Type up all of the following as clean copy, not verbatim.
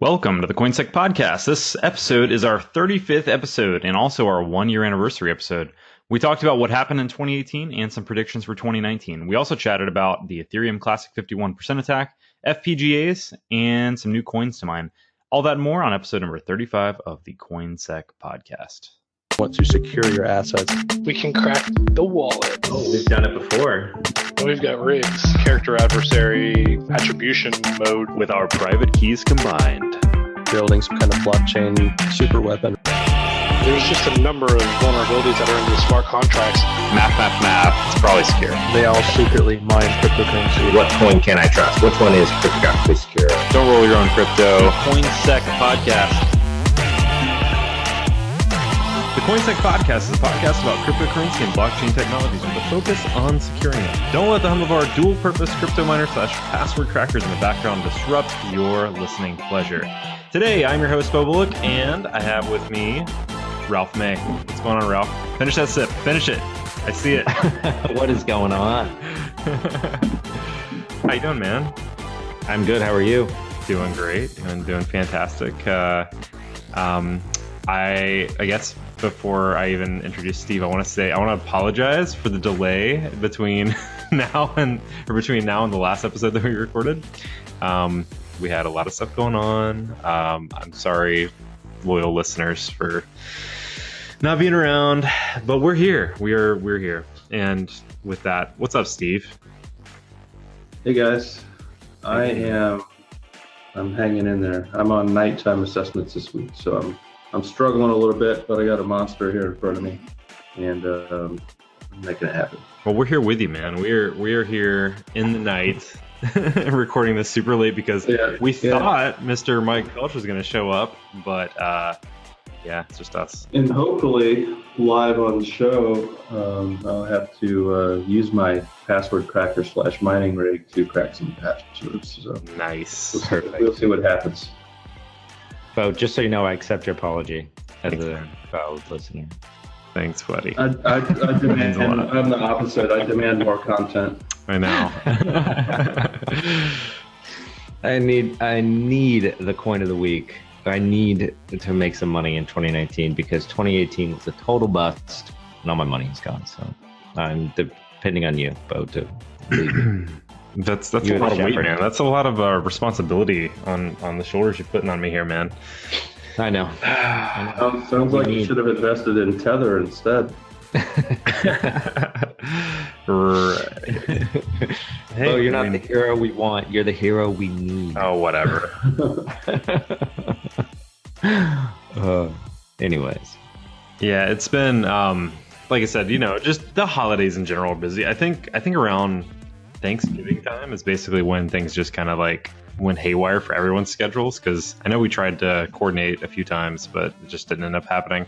Welcome to the CoinSec podcast. This episode is our 35th episode and also our 1-year anniversary episode. We talked about what happened in 2018 and some predictions for 2019. We also chatted about the Ethereum Classic 51% attack, FPGAs, and some new coins to mine. All that and more on episode number 35 of the CoinSec podcast. Want to secure your assets. We can crack the wallet. Oh, we've done it before. We've got rigs, character adversary, attribution mode. With our private keys combined. Building some kind of blockchain super weapon. There's just a number of vulnerabilities that are in the smart contracts. Math. It's probably secure. They all secretly mine cryptocurrency. What coin can I trust? Which one is cryptographically secure? Don't roll your own crypto. CoinSec podcast. The CoinSec podcast is a podcast about cryptocurrency and blockchain technologies with a focus on securing them. Don't let the hum of our dual-purpose crypto miner / password crackers in the background disrupt your listening pleasure. Today, I'm your host, Bo Bullock, and I have with me Ralph May. What's going on, Ralph? Finish that sip. Finish it. I see it. What is going on? How you doing, man? I'm good. How are you? Doing great. Doing fantastic. I guess before I even introduce Steve, I want to apologize for the delay between now and the last episode that we recorded. We had a lot of stuff going on. I'm sorry, loyal listeners, for not being around, but we're here. We're here. And with that, what's up, Steve? Hey guys, I'm hanging in there. I'm on nighttime assessments this week, so I'm struggling a little bit, but I got a monster here in front of me, and I'm making it happen. Well, we're here with you, man. We're here in the night, recording this super late because we thought Mr. Mike Felch was going to show up, but it's just us. And hopefully, live on the show, I'll have to use my password cracker / mining rig to crack some passwords. So nice. We'll see what happens. Bo, just so you know, I accept your apology as a fellow listener. Thanks, buddy. I demand. I'm the opposite. I demand more content. I know. I need the coin of the week. I need to make some money in 2019 because 2018 was a total bust and all my money is gone. So I'm depending on you, Bo, to leave. That's a lot of weight, man. That's a lot of responsibility on the shoulders you're putting on me here, man. I know. Sounds like you should have invested in Tether instead. Right. Hey, you're not the hero we want. You're the hero we need. Oh, whatever. Anyways. Yeah, it's been like I said, just the holidays in general are busy. I think around Thanksgiving time is basically when things just kind of like went haywire for everyone's schedules, because I know we tried to coordinate a few times, but it just didn't end up happening.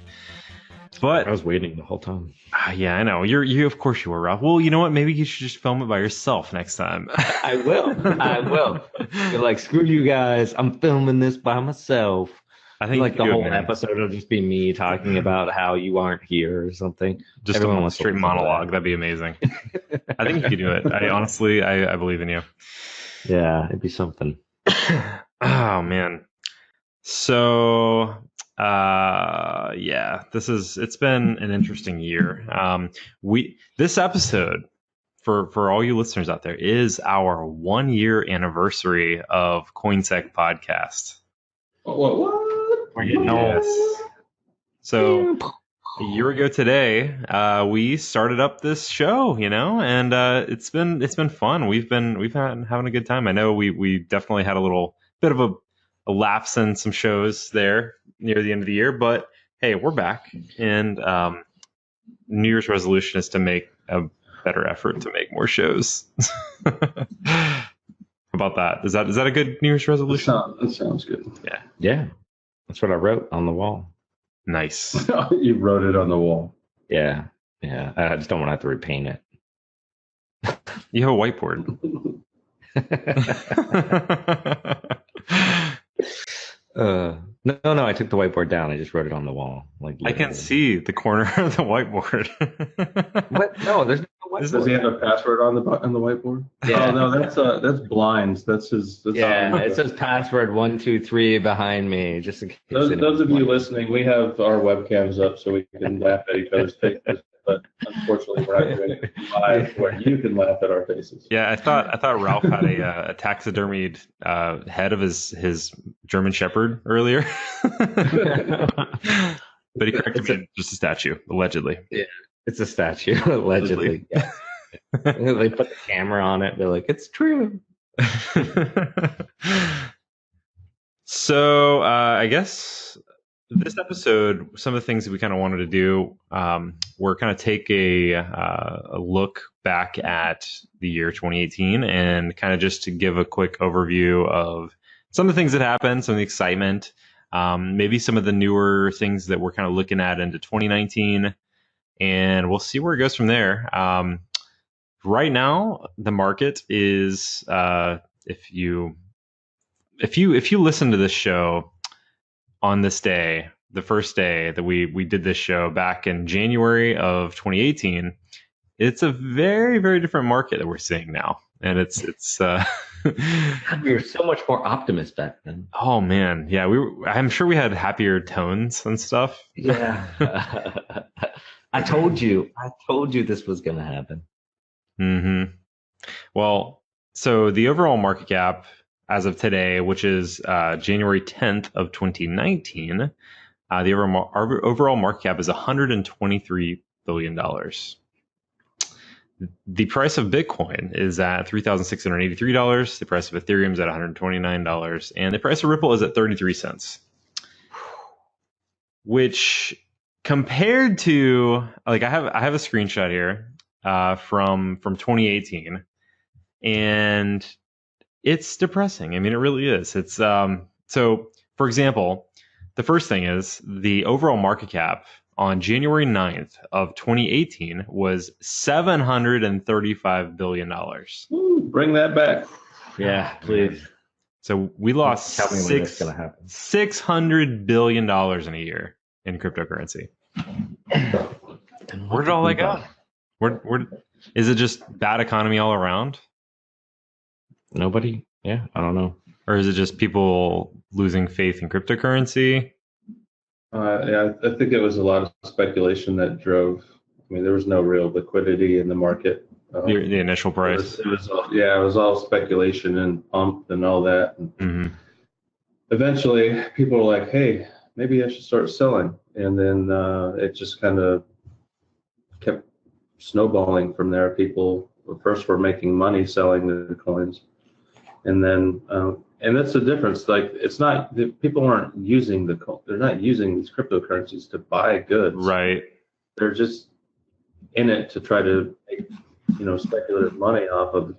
But I was waiting the whole time. Yeah, I know. You of course you were, Ralph. Well, you know what? Maybe you should just film it by yourself next time. I will. You're like, screw you guys. I'm filming this by myself. I think like the whole episode will just be me talking about how you aren't here or something. Just a straight monologue. That'd be amazing. I think you could do it. I believe in you. Yeah, it'd be something. Oh man. So it's been an interesting year. This episode, for all you listeners out there, is our 1-year anniversary of CoinSec podcast. What? Yes. So a year ago today, we started up this show, and it's been fun. We've been having a good time. I know we definitely had a little bit of a lapse in some shows there near the end of the year, but hey, we're back, and New Year's resolution is to make a better effort to make more shows. How about that? Is that a good New Year's resolution? That sounds good. Yeah. That's what I wrote on the wall. Nice. You wrote it on the wall. Yeah. I just don't want to have to repaint it. You have a whiteboard. No, I took the whiteboard down. I just wrote it on the wall. I can see the corner of the whiteboard. What? No, there's no Does he have a password on the whiteboard? Yeah. Oh no, that's blinds. That's his. That's Yeah, it says password 123 behind me, just in case. Those of you listening, we have our webcams up so we can laugh at each other's faces, but unfortunately, we're not doing it live where you can laugh at our faces. Yeah, I thought Ralph had a taxidermied head of his German Shepherd earlier, but he corrected me, just a statue, allegedly. Yeah, it's a statue, allegedly. Yeah. They put the camera on it. They're like, it's true. So I guess this episode, some of the things that we kind of wanted to do, were kind of take a look back at the year 2018 and kind of just to give a quick overview of some of the things that happened, some of the excitement, maybe some of the newer things that we're kind of looking at into 2019, and we'll see where it goes from there. Right now, the market is, if you listen to this show on this day, the first day that we did this show back in January of 2018, it's a very, very different market that we're seeing now. And it's we were so much more optimist back then. Oh man. Yeah. I'm sure we had happier tones and stuff. Yeah. I told you this was going to happen. Mm-hmm. Well, so the overall market cap as of today, which is January 10th of 2019, the overall market cap is $123 billion. The price of Bitcoin is at $3,683. The price of Ethereum is at $129. And the price of Ripple is at 33 cents. Which compared to, like, I have a screenshot here from 2018. And it's depressing. I mean, it really is. It's so, for example, the first thing is the overall market cap on January 9th of 2018 was $735 billion. Ooh, bring that back. Yeah, please. So we lost Tell me when that's gonna happen. $600 billion in a year in cryptocurrency. Where did all that go? Where is it just bad economy all around? Nobody? Yeah, I don't know. Or is it just people losing faith in cryptocurrency? Yeah, I think it was a lot of speculation that drove. I mean, there was no real liquidity in the market. The initial price. It was all speculation and pump and all that. And Mm-hmm. eventually, people were like, "Hey, maybe I should start selling," and then it just kind of kept snowballing from there. People first were making money selling the coins, and then and that's the difference. Like, it's not people aren't using they're not using these cryptocurrencies to buy goods. Right. They're just in it to try to make, speculative money off of,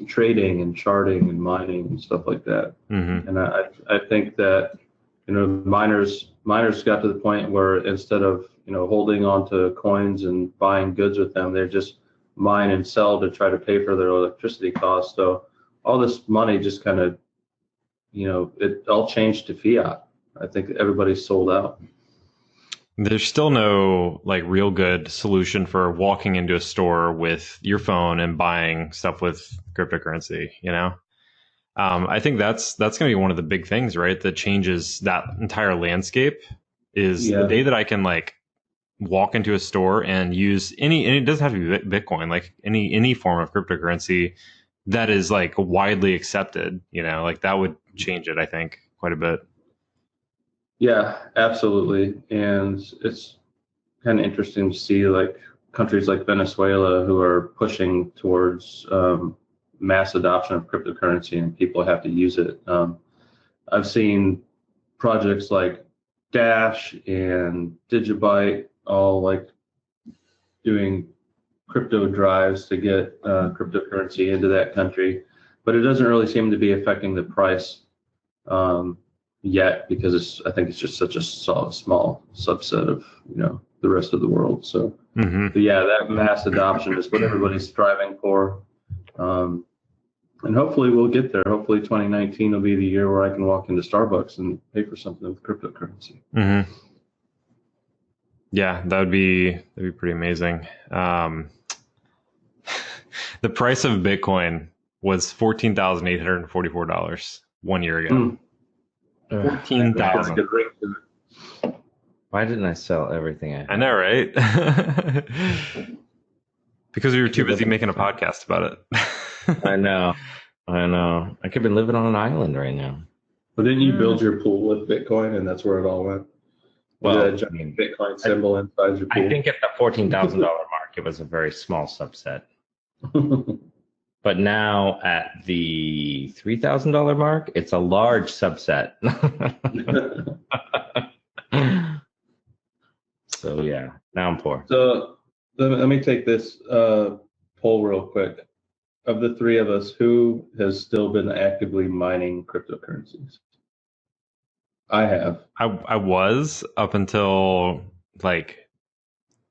trading and charting and mining and stuff like that. Mm-hmm. And I think that, miners got to the point where instead of, holding on to coins and buying goods with them, they're just mine and sell to try to pay for their electricity costs. So all this money just kind of, it all changed to fiat. I think everybody's sold out. There's still no real good solution for walking into a store with your phone and buying stuff with cryptocurrency. I think that's going to be one of the big things, right? That changes that entire landscape is the day that I can walk into a store and use and it doesn't have to be Bitcoin, any form of cryptocurrency that is widely accepted. That would change it, I think, quite a bit. Yeah, absolutely. And it's kind of interesting to see countries like Venezuela who are pushing towards mass adoption of cryptocurrency, and people have to use it. I've seen projects like Dash and Digibyte all doing crypto drives to get cryptocurrency into that country, but it doesn't really seem to be affecting the price yet, because I think it's just such a small subset of the rest of the world. So, Mm-hmm. but yeah, that mass adoption is what everybody's striving for, and hopefully we'll get there. Hopefully 2019 will be the year where I can walk into Starbucks and pay for something with cryptocurrency. Mm-hmm. Yeah, that'd be pretty amazing. The price of Bitcoin was $14,844 one year ago. That's got a 14,000. good ring to it. Why didn't I sell everything I had? I know, right? Because we were too busy making a podcast about it. I know. I could have been living on an island right now. But didn't you build your pool with Bitcoin, and that's where it all went? Well, A giant Bitcoin symbol inside your pool. I think at the $14,000 mark, it was a very small subset. But now at the $3,000 mark, it's a large subset. So yeah, now I'm poor. So let me take this poll real quick. Of the three of us, who has still been actively mining cryptocurrencies? I have. I was up until like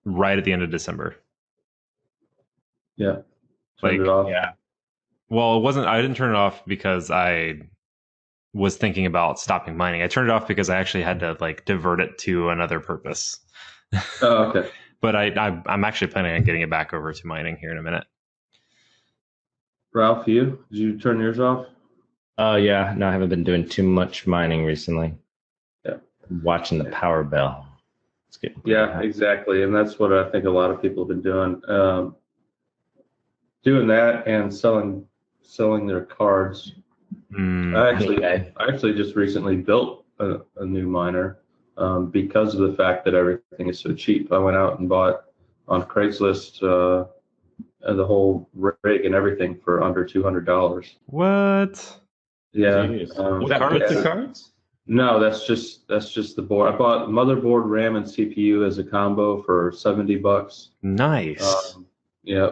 right at the end of December. Yeah. Like, Turned it off. Yeah. Well, it wasn't. I didn't turn it off because I was thinking about stopping mining. I turned it off because I actually had to like divert it to another purpose. Oh, okay. But I'm actually planning on getting it back over to mining here in a minute. Ralph, you? Did you turn yours off? Oh yeah. No, I haven't been doing too much mining recently. Yeah. Watching the power bill. It's getting Yeah, exactly. And that's what I think a lot of people have been doing. Doing that and selling their cards. I actually just recently built a new miner because of the fact that everything is so cheap. I went out and bought on Craigslist the whole rig and everything for under $200. What? Yeah. What cards? No, that's just the board. I bought motherboard, RAM, and CPU as a combo for $70. Nice. Yeah.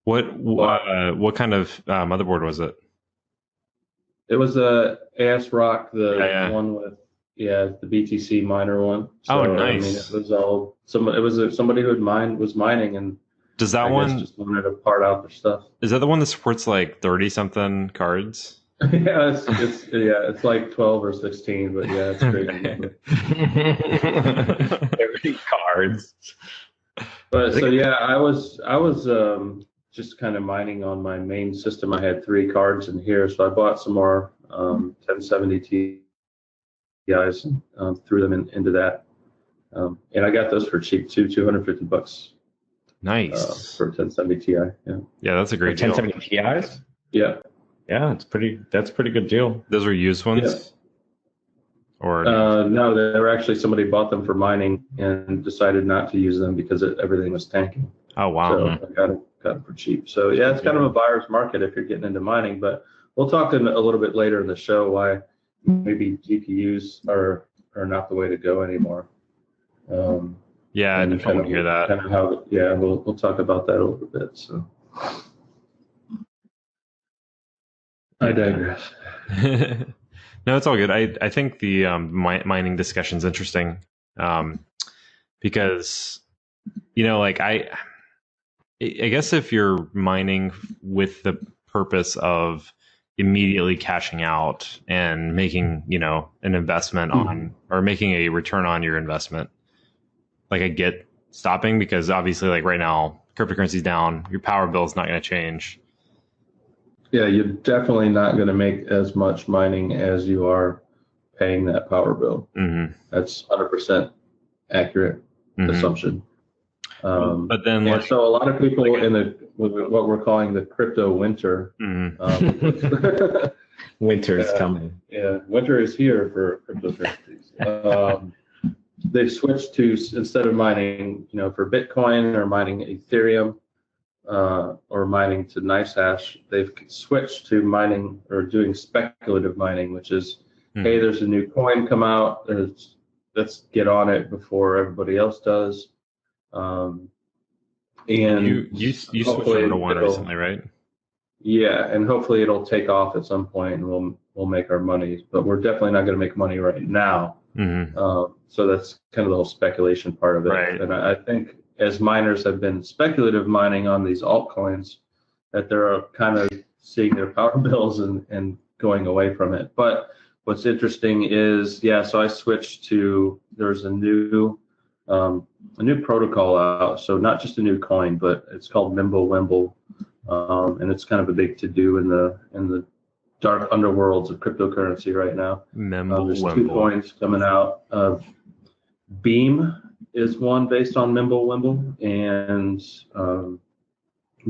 What kind of motherboard was it? It was a ASRock, Yeah. one with the BTC miner one. So, Oh, nice. I mean, it was all somebody who was mining and Does that I one? guess just wanted to part out their stuff. Is that the one that supports like 30 something cards? Yeah, it's like 12 or 16, but yeah, it's crazy. Every cards. But so yeah, I was just kind of mining on my main system. I had 3 cards in here, so I bought some more 1070 Ti's and threw them into that. And I got those for cheap too, $250 Nice. for 1070 Ti. Yeah. Yeah, that's a great deal. 1070 Ti's? Yeah. Yeah, that's a pretty good deal. Those were used ones? Yeah. Or no, they were actually somebody bought them for mining and decided not to use them because everything was tanking. oh wow. So I got them for cheap. So yeah, it's kind of a buyer's market if you're getting into mining. But we'll talk a little bit later in the show why maybe GPUs are not the way to go anymore. Yeah, I and definitely want to hear that. Kind of how, yeah, we'll talk about that a little bit. So I digress. No, it's all good. I think the mining discussion is interesting because, like I guess if you're mining with the purpose of immediately cashing out and making, an investment on or making a return on your investment, like I get stopping because obviously like right now cryptocurrency's down, your power bill is not going to change. Yeah, you're definitely not going to make as much mining as you are paying that power bill. Mm-hmm. That's 100% accurate assumption. But then, and so a lot of people in what we're calling the crypto winter. Winter is coming. Yeah, winter is here for cryptocurrencies. They've switched to, instead of mining, for Bitcoin or mining Ethereum or mining to NiceHash, they've switched to mining or doing speculative mining, which is, hey, there's a new coin come out. Let's get on it before everybody else does. And you switched over to one recently, right? Yeah, and hopefully it'll take off at some point, and we'll make our money. But we're definitely not going to make money right now. So that's kind of the whole speculation part of it. Right. And I think as miners have been speculative mining on these altcoins, that they're kind of seeing their power bills and going away from it. But what's interesting is, so I switched to, there's a new protocol out. So not just a new coin, but it's called Mimblewimble. and it's kind of a big to-do in the dark underworlds of cryptocurrency right now. There's 2 coins coming out. Beam is one based on Mimblewimble, and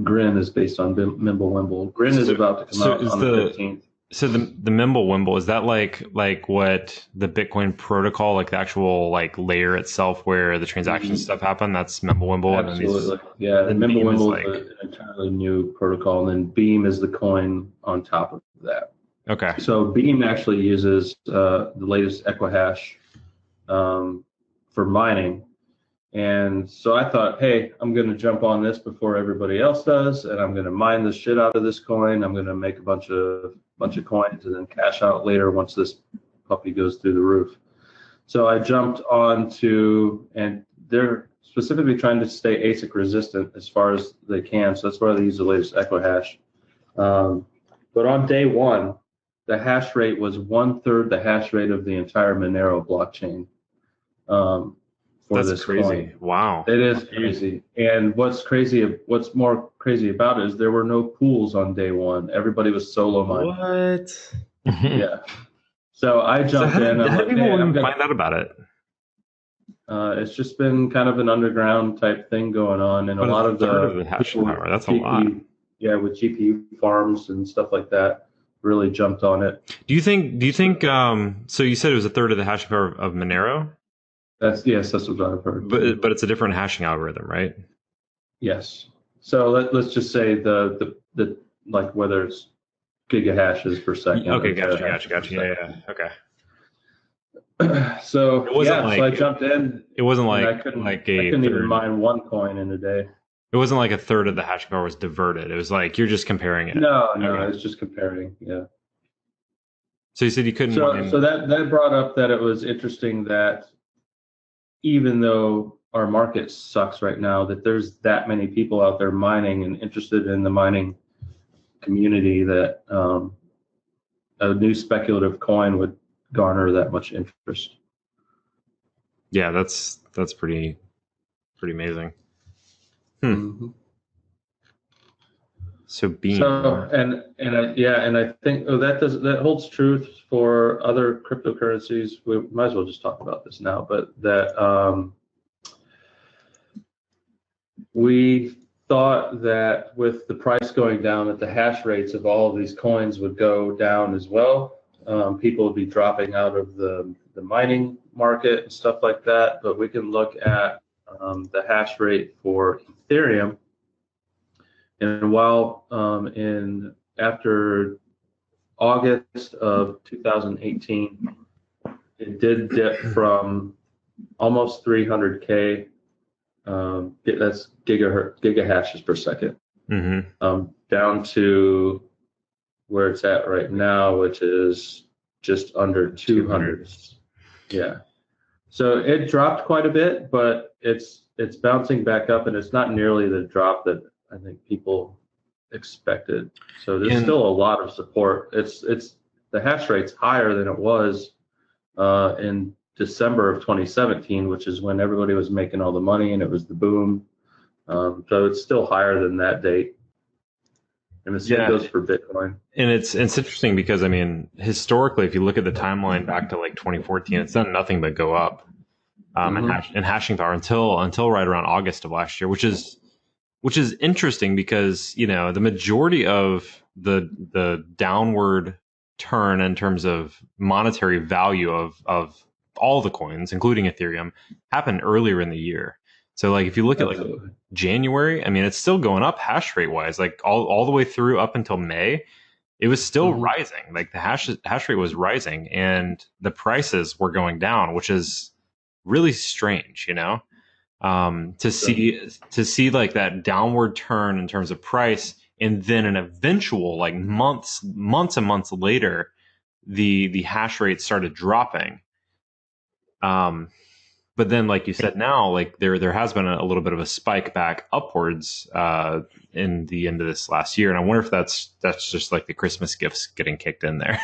Grin is based on Mimblewimble. Grin is about to come out on the 15th. So the Mimblewimble, is that like what the Bitcoin protocol, like the actual like layer itself where the transaction stuff happen? That's Mimblewimble. Absolutely. Yeah, the Mimblewimble is an entirely new protocol, and then Beam is the coin on top of that. Okay. So Beam actually uses the latest Equihash for mining. And so I thought, hey, I'm going to jump on this before everybody else does, and I'm going to mine the shit out of this coin. I'm going to make a bunch of coins and then cash out later once this puppy goes through the roof. So I jumped on to, and they're specifically trying to stay ASIC resistant as far as they can. So that's why they use the latest Equihash. But on day one, the hash rate was 1/3 the hash rate of the entire Monero blockchain. That's this crazy. coin. Wow. It is crazy. And what's more crazy about it is there were no pools on day one. Everybody was solo mining. What? Yeah. So I jumped in. How do people even find out about it? It's just been kind of an underground type thing going on, and a lot of the hash power. That's a lot. Yeah, with GPU farms and stuff like that, really jumped on it. Do you think? So you said it was 1/3 of the hash power of Monero. That's what I've heard. But it's a different hashing algorithm, right? Yes. So let's just say the like whether it's gigahashes per second. Okay, gotcha. Yeah. Okay. So so I jumped in. It wasn't I like couldn't third. even mine one coin in a day. It wasn't like 1/3 of the hashing power was diverted. It was like you're just comparing it. No, Okay. it's just comparing. Yeah. So you said you couldn't. So that brought up that it was interesting that even though our market sucks right now, that there's that many people out there mining and interested in the mining community, that a new speculative coin would garner that much interest. Yeah, that's pretty amazing. Mm-hmm. So Beam. So and I think that holds true for other cryptocurrencies. We might as well just talk about this now, but that we thought that with the price going down, that the hash rates of all of these coins would go down as well. People would be dropping out of the mining market and stuff like that. But we can look at the hash rate for Ethereum. And while after August of 2018, it did dip from almost 300K, that's gigahashes per second, down to where it's at right now, which is just under 200. Yeah. So it dropped quite a bit, but it's bouncing back up, and it's not nearly the drop that I think people expected. So there's still a lot of support. It's the hash rate's higher than it was in December of 2017, which is when everybody was making all the money and it was the boom. So it's still higher than that date. And the same goes for Bitcoin. And it's interesting because, I mean, historically, if you look at the timeline back to like 2014, it's done nothing but go up in hashing power until right around August of last year, which is interesting because, you know, the majority of the downward turn in terms of monetary value of all the coins, including Ethereum, happened earlier in the year. So like if you look at like January, I mean, it's still going up hash rate wise, like all the way through up until May, it was still rising. Like the hash rate was rising and the prices were going down, which is really strange, you know, to see like that downward turn in terms of price, and then an eventual like months and months later, the hash rate started dropping. But then, like you said, now like there has been a little bit of a spike back upwards in the end of this last year, and I wonder if that's just like the Christmas gifts getting kicked in there.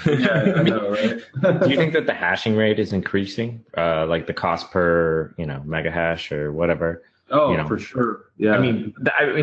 Yeah, I know, right? Do you think that the hashing rate is increasing, like the cost per mega hash or whatever? Oh, you know. for sure. Yeah. I mean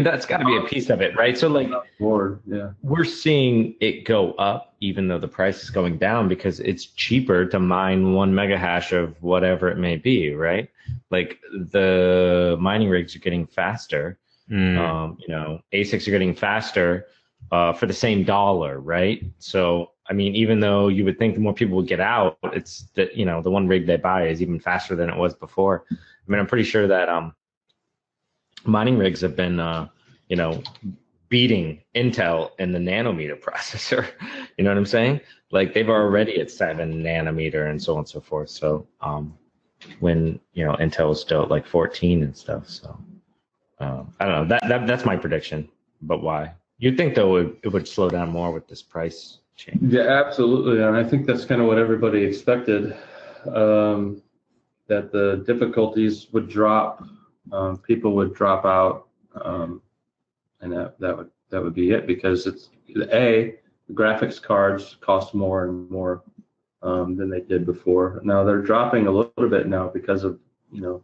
that's got to be a piece of it, right? So like Lord, yeah. we're seeing it go up even though the price is going down because it's cheaper to mine 1 mega hash of whatever it may be, right? Like the mining rigs are getting faster. You know, ASICs are getting faster for the same dollar, right? So, I mean, even though you would think the more people would get out, it's that, you know, the one rig they buy is even faster than it was before. I mean, I'm pretty sure that mining rigs have been, you know, beating Intel in the nanometer processor. You know what I'm saying? Like they've already at 7 nanometer and so on and so forth. So, when, you know, Intel is still at like 14 and stuff. So, I don't know. That's my prediction. But why? You'd think though it would slow down more with this price change. Yeah, absolutely. And I think that's kind of what everybody expected, that the difficulties would drop, people would drop out, and that would be it, because it's the graphics cards cost more and more than they did before. Now they're dropping a little bit now because of, you know,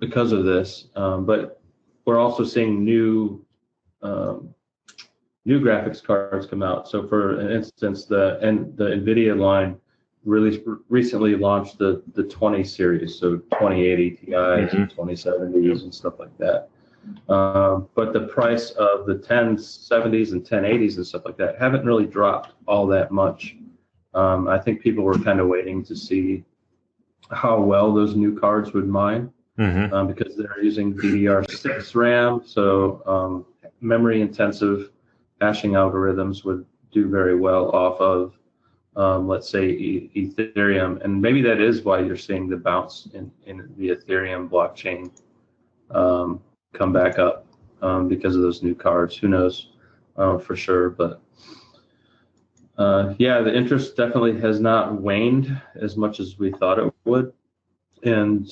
because of this, but we're also seeing new graphics cards come out. So for instance, the NVIDIA line recently launched the 20 series, so 2080 Ti's and 2070s and stuff like that. But the price of the 1070s and 1080s and stuff like that haven't really dropped all that much. I think people were kind of waiting to see how well those new cards would mine, because they're using DDR6 RAM, so memory intensive hashing algorithms would do very well off of, let's say, Ethereum. And maybe that is why you're seeing the bounce in the Ethereum blockchain come back up, because of those new cards. Who knows for sure, but yeah, the interest definitely has not waned as much as we thought it would. And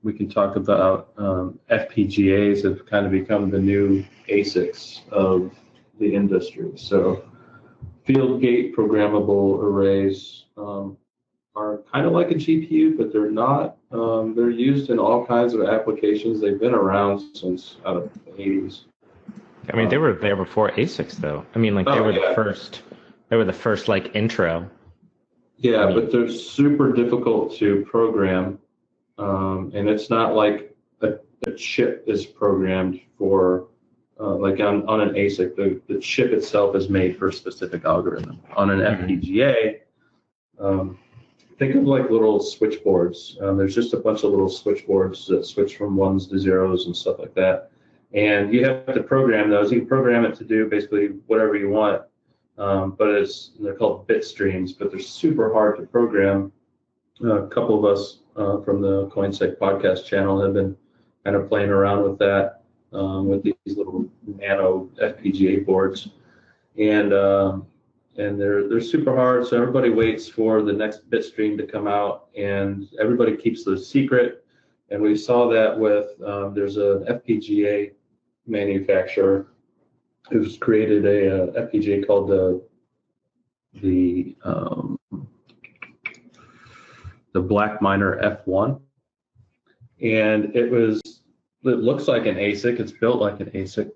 we can talk about FPGAs have kind of become the new ASICs of the industry. So field gate programmable arrays are kind of like a GPU, but they're not. They're used in all kinds of applications. They've been around since out of the 80s. I mean, they were there before ASICs, though. I mean, like they were the first. They were the first like intro. Yeah, but they're super difficult to program, and it's not like a chip is programmed for, like on an ASIC, the chip itself is made for a specific algorithm. On an FPGA, think of like little switchboards. There's just a bunch of little switchboards that switch from ones to zeros and stuff like that. And you have to program those. You can program it to do basically whatever you want. But they're called bit streams, but they're super hard to program. A couple of us from the CoinSec podcast channel have been kind of playing around with that, with these little nano FPGA boards, and they're super hard. So everybody waits for the next bit stream to come out, and everybody keeps the secret. And we saw that with there's an FPGA manufacturer who's created a FPGA called the Black Miner F1, and it looks like an ASIC. It's built like an ASIC,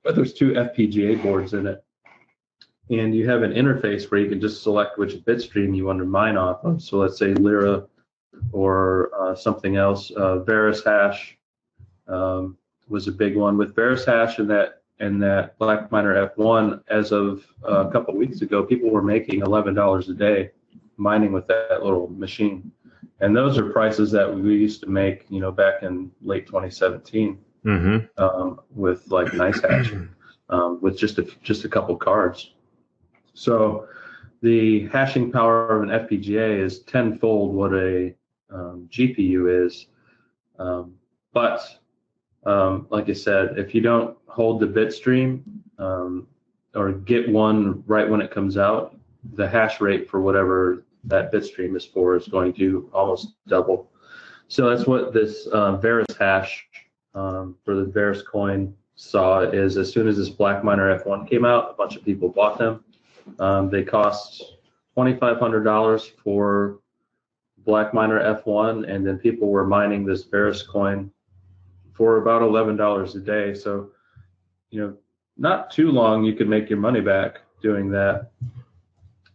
but there's 2 FPGA boards in it, and you have an interface where you can just select which bit stream you want to mine off of. So let's say Lyra or something else. Varus hash was a big one. With Varus hash and that Black Miner F1, as of a couple of weeks ago, people were making $11 a day mining with that little machine. And those are prices that we used to make, you know, back in late 2017, with like nice hash, with just a couple cards. So the hashing power of an FPGA is tenfold what a GPU is. But like I said, if you don't hold the bit stream or get one right when it comes out, the hash rate for whatever that bit stream is for is going to almost double. So that's what this Varus hash for the Varus coin saw, is as soon as this Black Miner F1 came out, a bunch of people bought them. They cost $2,500 for Black Miner F1, and then people were mining this Varus coin for about $11 a day. So, not too long you could make your money back doing that.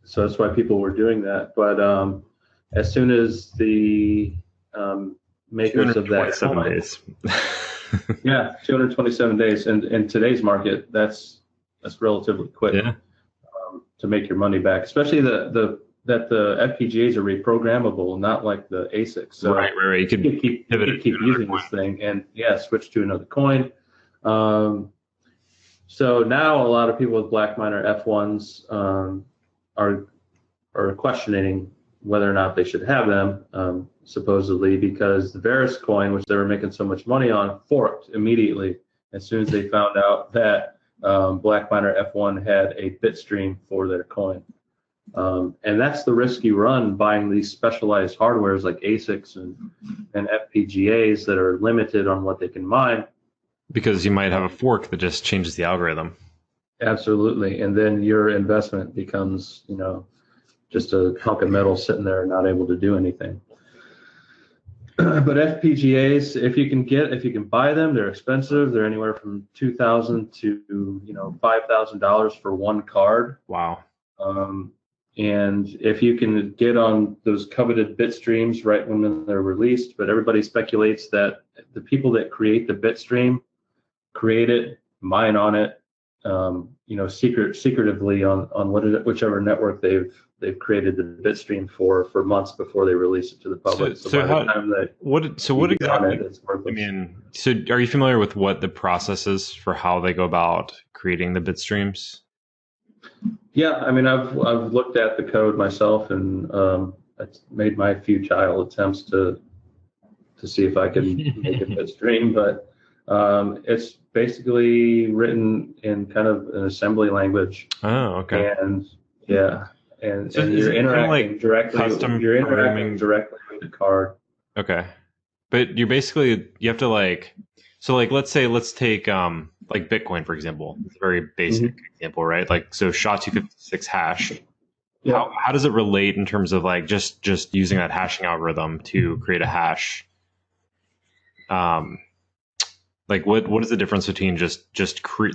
So that's why people were doing that. But as soon as the makers of that 7 days. yeah, 227 days, and in today's market, that's relatively quick to make your money back. Especially that the FPGAs are reprogrammable, not like the ASICs. So right. You could keep using this thing and switch to another coin. So now a lot of people with Black Miner F1s are questioning whether or not they should have them, supposedly because the Varus coin, which they were making so much money on, forked immediately as soon as they found out that Black Miner F1 had a bit stream for their coin. And that's the risk you run buying these specialized hardwares like ASICs and FPGAs that are limited on what they can mine. Because you might have a fork that just changes the algorithm. Absolutely. And then your investment becomes, just a hunk of metal sitting there not able to do anything. But FPGAs, if you can buy them, they're expensive. They're anywhere from $2,000 to $5,000 for one card. Wow. And if you can get on those coveted bit streams right when they're released, but everybody speculates that the people that create the bit stream create it, mine on it, secretively on whichever network they've created the bit stream for months before they release it to the public. So by the time that what exactly? It's worthless. So are you familiar with what the process is for how they go about creating the bit streams? Yeah, I've looked at the code myself and I've made my few trial attempts to see if I can make a bit stream, but it's basically written in kind of an assembly language. Oh, okay. And so you're interacting directly with the card. Okay, but you have to let's take like Bitcoin, for example. It's a very basic example, right? Like, so SHA-256 hash. Yeah. How does it relate in terms of like just using that hashing algorithm to create a hash? Like what is the difference between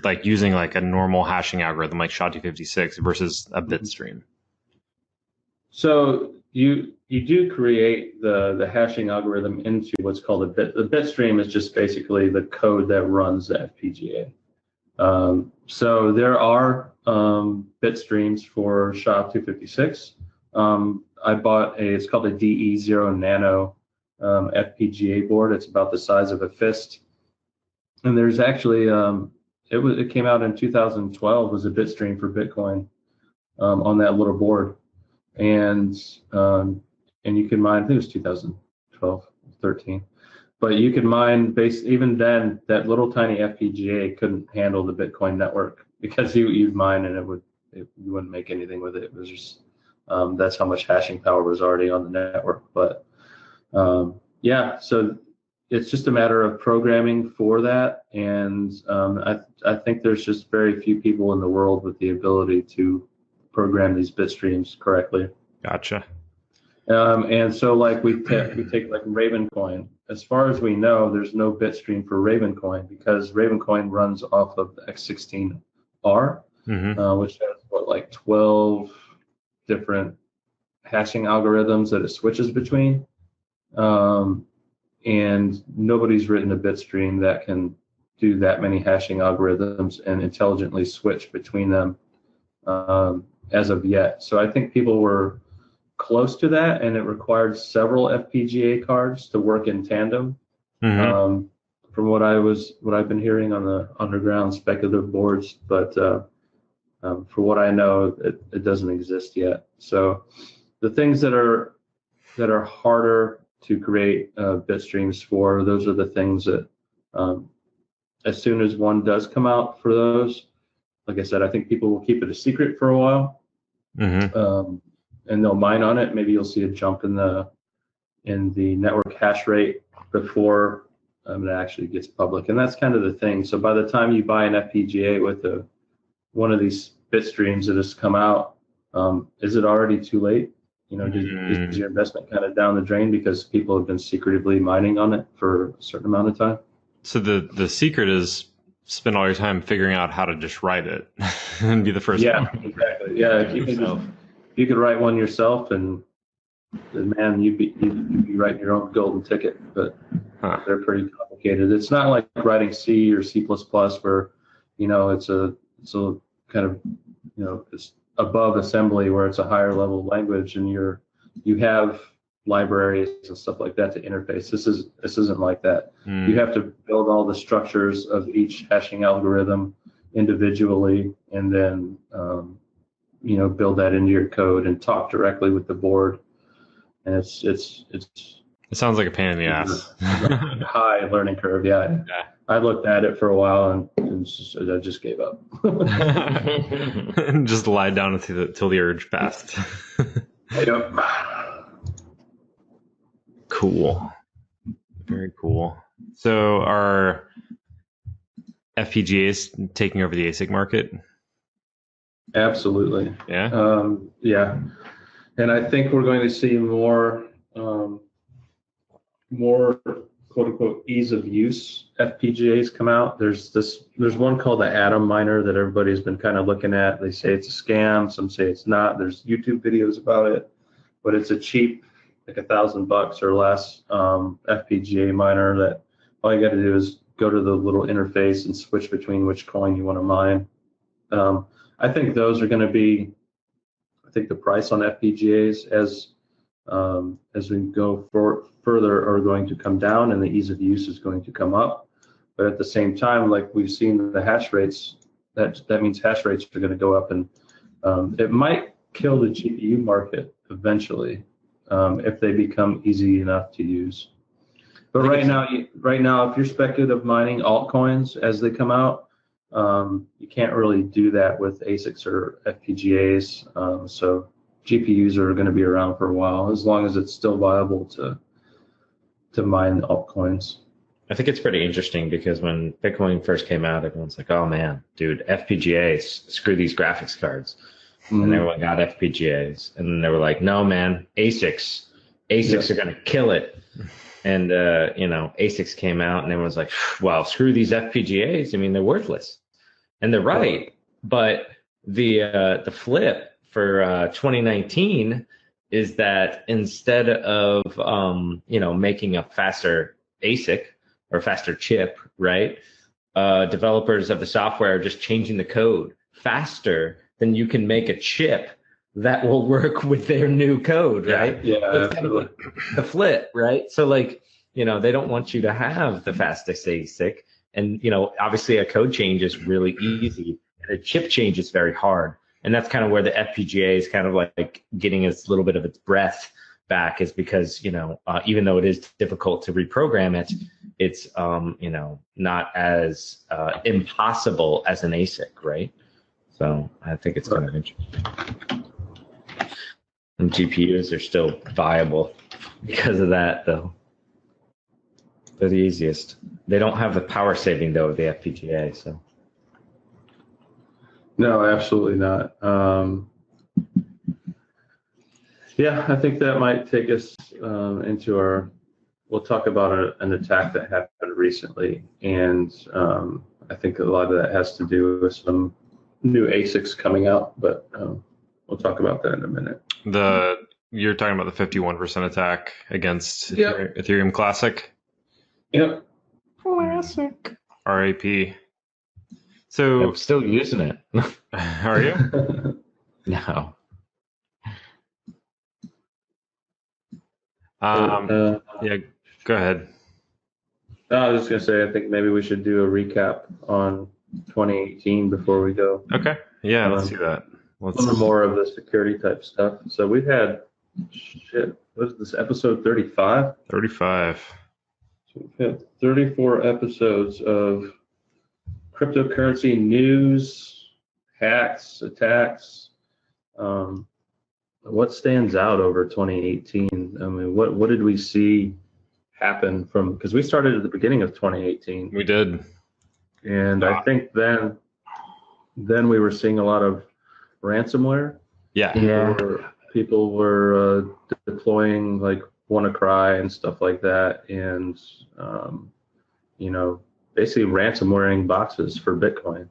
like using like a normal hashing algorithm like SHA-256 versus a bit stream? So you do create the hashing algorithm into what's called a bit. The bit stream is just basically the code that runs the FPGA. So there are bit streams for SHA-256. I bought it's called a DE0 Nano FPGA board. It's about the size of a fist. And there's actually it came out in 2012 was a bit stream for Bitcoin on that little board. And you can mine, I think it was 2012, 13, but you could mine even then that little tiny FPGA couldn't handle the Bitcoin network because you'd mine and you wouldn't make anything with it. It was just that's how much hashing power was already on the network. But so it's just a matter of programming for that, and I think there's just very few people in the world with the ability to program these bit streams correctly. Gotcha. And so like we take like Ravencoin. As far as we know, there's no bit stream for Ravencoin because Ravencoin runs off of the X16R, which has like 12 different hashing algorithms that it switches between. And nobody's written a bit stream that can do that many hashing algorithms and intelligently switch between them as of yet. So I think people were close to that, and it required several FPGA cards to work in tandem. From what I've been hearing on the underground speculative boards, but for what I know, it doesn't exist yet. So the things that are harder to create bit streams for, those are the things that as soon as one does come out for those, like I said, I think people will keep it a secret for a while, and they'll mine on it. Maybe you'll see a jump in the network hash rate before it actually gets public, and that's kind of the thing. So by the time you buy an FPGA with one of these bit streams that has come out, is it already too late? is your investment kind of down the drain because people have been secretively mining on it for a certain amount of time? So the secret is spend all your time figuring out how to just write it and be the first Yeah, one. exactly. Yeah, if you could write one yourself, and man, you'd be writing your own golden ticket. But they're pretty complicated. It's not like writing C or C++ where it's a kind of it's above assembly where it's a higher level language, and you have libraries and stuff like that to interface. This isn't like that. You have to build all the structures of each hashing algorithm individually, and then build that into your code and talk directly with the board. And it sounds like a pain in the ass. High learning curve. Yeah. I looked at it for a while and I just gave up. And just lied down until the urge passed. Yep. Cool. Very cool. So are FPGAs taking over the ASIC market? Absolutely. Yeah. Yeah. And I think we're going to see more quote unquote ease of use FPGAs come out. There's one called the Atom Miner that everybody's been kind of looking at. They say it's a scam. Some say it's not. There's YouTube videos about it, but it's a cheap, like $1,000 or less FPGA miner that all you got to do is go to the little interface and switch between which coin you want to mine. I think those are going to be. I think the price on FPGAs as we go further are going to come down, and the ease of use is going to come up. But at the same time, like we've seen the hash rates, that means hash rates are going to go up, and it might kill the GPU market eventually if they become easy enough to use. But right now, if you're speculative mining altcoins as they come out, you can't really do that with ASICs or FPGAs. So GPUs are going to be around for a while, as long as it's still viable to mine altcoins. I think it's pretty interesting because when Bitcoin first came out, everyone's like, "Oh man, dude, FPGAs, screw these graphics cards," and everyone got FPGAs, and then they were like, "No, man, ASICs are going to kill it." And ASICs came out, and everyone's like, "Well, screw these FPGAs. I mean, they're worthless," and they're right. But the flip for 2019 is that instead of making a faster ASIC or faster chip, right? Developers of the software are just changing the code faster than you can make a chip that will work with their new code, right? Yeah, it's kind of like the flip, right? So they don't want you to have the fastest ASIC, and obviously a code change is really easy, and a chip change is very hard. And that's kind of where the FPGA is kind of like getting a little bit of its breath back, is because, even though it is difficult to reprogram it, it's, not as impossible as an ASIC, right? So I think it's kind of interesting. And GPUs are still viable because of that, though. They're the easiest. They don't have the power saving, though, of the FPGA, so. No, absolutely not. Yeah, I think that might take us into we'll talk about an attack that happened recently. And I think a lot of that has to do with some new ASICs coming out, but we'll talk about that in a minute. You're talking about the 51% attack against Ethereum Classic? Yep. Classic. RAP. So I'm still using it. Are you? No. Yeah, go ahead. I was just going to say, I think maybe we should do a recap on 2018 before we go. Okay. Yeah, let's do that. Some more of the security type stuff. So we've had, what is this, episode 35? 35. So we've had 34 episodes of cryptocurrency news, hacks, attacks. What stands out over 2018? I mean, what did we see happen because we started at the beginning of 2018. We did. And I think then we were seeing a lot of ransomware. Yeah. People were people were deploying like WannaCry and stuff like that, and basically ransomwaring boxes for Bitcoin.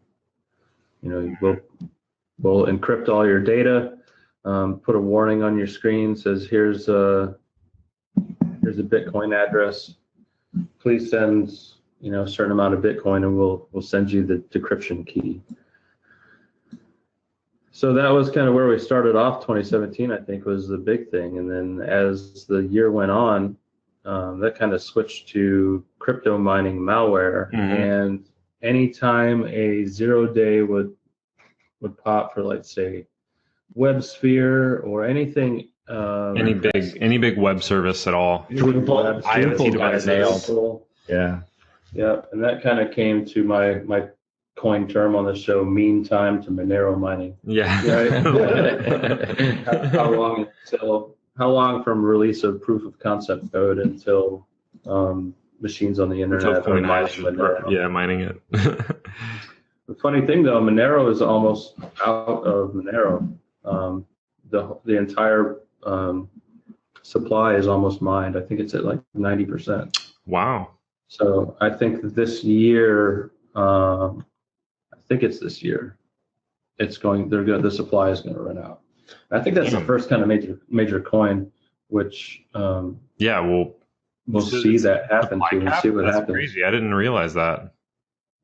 We'll encrypt all your data, put a warning on your screen, says here's a Bitcoin address. Please send a certain amount of Bitcoin, and we'll send you the decryption key. So that was kind of where we started off. 2017, I think, was the big thing, and then as the year went on, that kind of switched to crypto mining malware. And anytime a 0-day would pop for, let's say, WebSphere or anything, any big web service at all. Yeah, and that kind of came to my coin term on the show, mean time to Monero mining. Yeah. Right? how long from release of proof of concept code until machines on the internet are mining Monero. Yeah, mining it. The funny thing though, Monero is almost out of Monero. The entire supply is almost mined. I think it's at like 90%. Wow. So I think that this year, the supply is going to run out. I think that's the first kind of major coin, which we'll see that happen to, and see what happens. Crazy. I didn't realize that.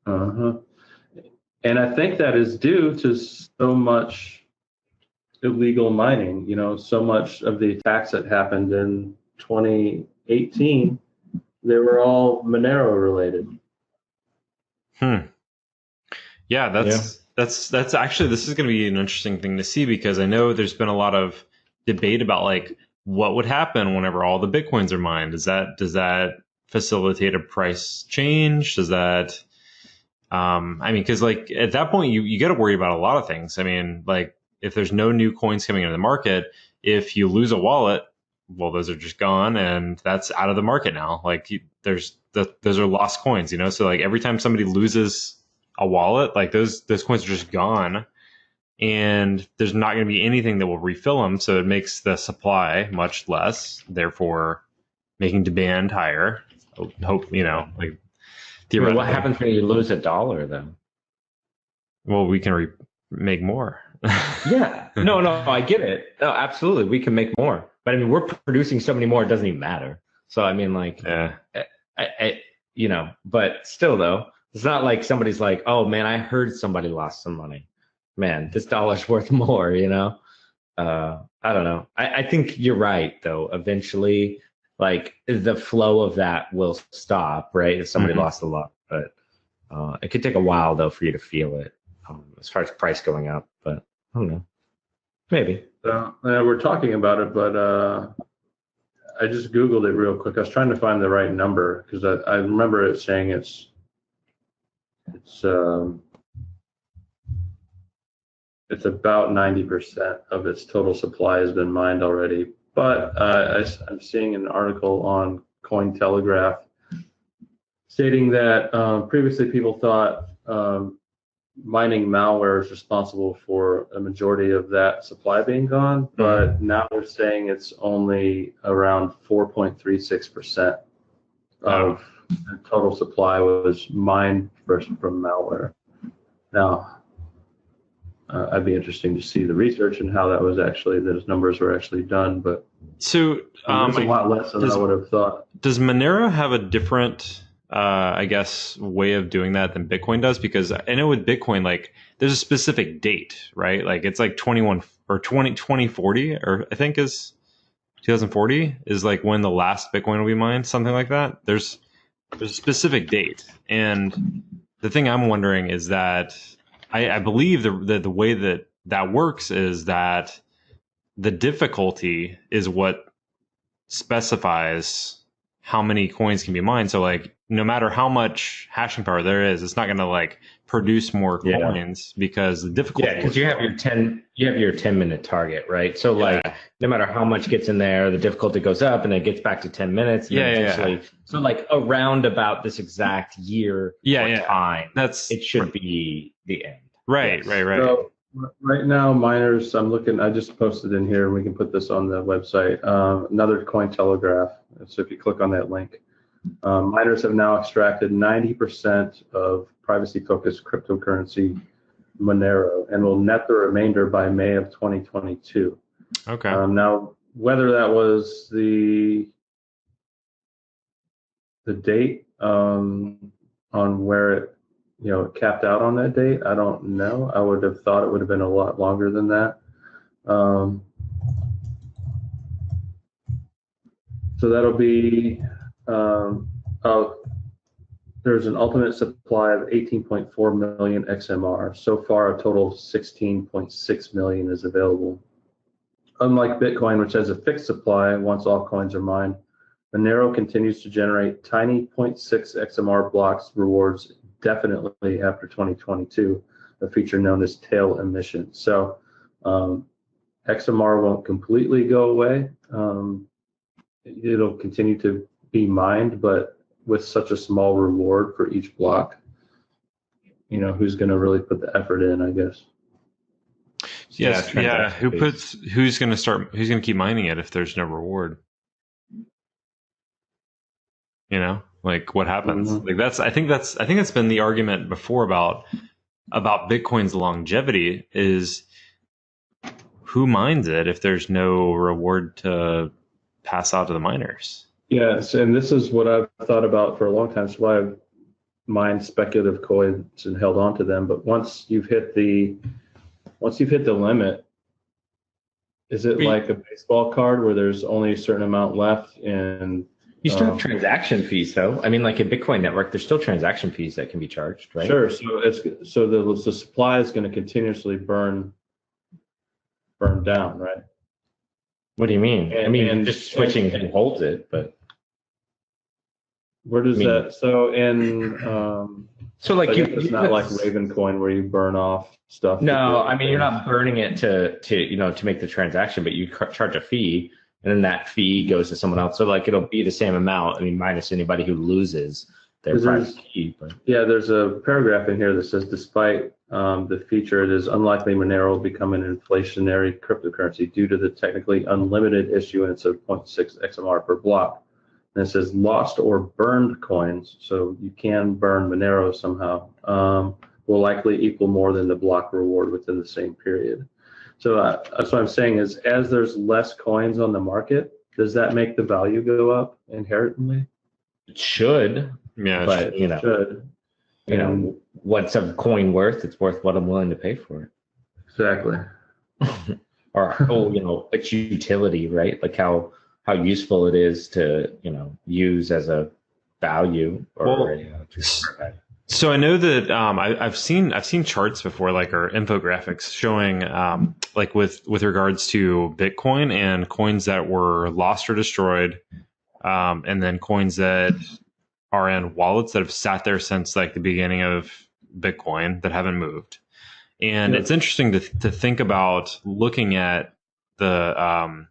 And I think that is due to so much illegal mining. So much of the attacks that happened in 2018, they were all Monero related. Yeah, that's actually, this is going to be an interesting thing to see, because I know there's been a lot of debate about like what would happen whenever all the Bitcoins are mined. Does that facilitate a price change? Does that because like at that point you got to worry about a lot of things. I mean, like if there's no new coins coming into the market, if you lose a wallet, well, those are just gone, and that's out of the market now. Like those are lost coins, So like every time somebody loses a wallet, like those coins are just gone, and there's not going to be anything that will refill them. So it makes the supply much less, therefore making demand higher. Hope like. What happens when you lose $1 then? Well, we can make more. Yeah. No, I get it. No, absolutely. We can make more. But I mean, we're producing so many more, it doesn't even matter. So I mean, like, yeah. But still though, it's not like somebody's like, oh man, I heard somebody lost some money. Man, this dollar's worth more, I don't know. I think you're right though. Eventually, like the flow of that will stop, right? If somebody lost a lot, but it could take a while though for you to feel it as far as price going up. But I don't know, maybe. We're talking about it, but I just Googled it real quick. I was trying to find the right number because I remember it saying it's about 90% of its total supply has been mined already. But I'm seeing an article on Cointelegraph stating that previously people thought mining malware is responsible for a majority of that supply being gone, but now they're saying it's only around 4.36% of the total supply was mined from malware. Now, I'd be interesting to see the research and how that was actually, those numbers were actually done, but so it's a lot less than I would have thought. Does Monero have a different, way of doing that than Bitcoin does? Because I know with Bitcoin, like there's a specific date, right? Like it's like 2040, or I think is 2040 is like when the last Bitcoin will be mined, something like that. There's a specific date. And the thing I'm wondering is that I believe the way that works is that the difficulty is what specifies how many coins can be mined. So like no matter how much hashing power there is, it's not going to like produce more coins because the difficulty. Yeah, because you have your 10-minute target, right? So like no matter how much gets in there, the difficulty goes up and then it gets back to 10 minutes. And So like around about this exact year time, it should be the end. Right. Right now, miners, I'm looking, I just posted in here, we can put this on the website, another Cointelegraph. So if you click on that link, miners have now extracted 90% of privacy-focused cryptocurrency Monero and will net the remainder by May of 2022. Okay. Now, whether that was the date on where it capped out on that date, I don't know. I would have thought it would have been a lot longer than that. So that'll be, there's an ultimate supply of 18.4 million XMR. So far, a total of 16.6 million is available. Unlike Bitcoin, which has a fixed supply once all coins are mined, Monero continues to generate tiny 0.6 XMR blocks rewards definitely after 2022, a feature known as tail emission. So XMR won't completely go away. It'll continue to be mined, but with such a small reward for each block, who's going to really put the effort in, I guess. Yeah. Who's going to keep mining it if there's no reward? Like what happens? Mm-hmm. Like I think that's been the argument before about Bitcoin's longevity is who mines it if there's no reward to pass out to the miners. Yes, and this is what I've thought about for a long time. It's why I've mined speculative coins and held on to them. But once you've hit the limit, is it like a baseball card where there's only a certain amount left and you still have transaction fees, though. I mean, like a Bitcoin network, there's still transaction fees that can be charged, right? Sure. So the supply is going to continuously burn down, right? What do you mean? And just switching who holds it, but where does that? So so like it's not like Ravencoin where you burn off stuff. No, I mean you're not burning it to make the transaction, but you charge a fee. And then that fee goes to someone else. So like it'll be the same amount. I mean, minus anybody who loses their private key. But. Yeah, there's a paragraph in here that says, despite the feature, it is unlikely Monero will become an inflationary cryptocurrency due to the technically unlimited issuance of 0.6 XMR per block. And it says lost or burned coins, so you can burn Monero somehow, will likely equal more than the block reward within the same period. So that's what I'm saying is, as there's less coins on the market, does that make the value go up inherently? It should. Yeah, but it should. What's a coin worth? It's worth what I'm willing to pay for it. Exactly. Or its utility, right? Like how useful it is to use as a value or So I know that I've seen charts before, like, or infographics showing like with regards to Bitcoin and coins that were lost or destroyed, and then coins that are in wallets that have sat there since like the beginning of Bitcoin that haven't moved. And it's interesting to think about looking at the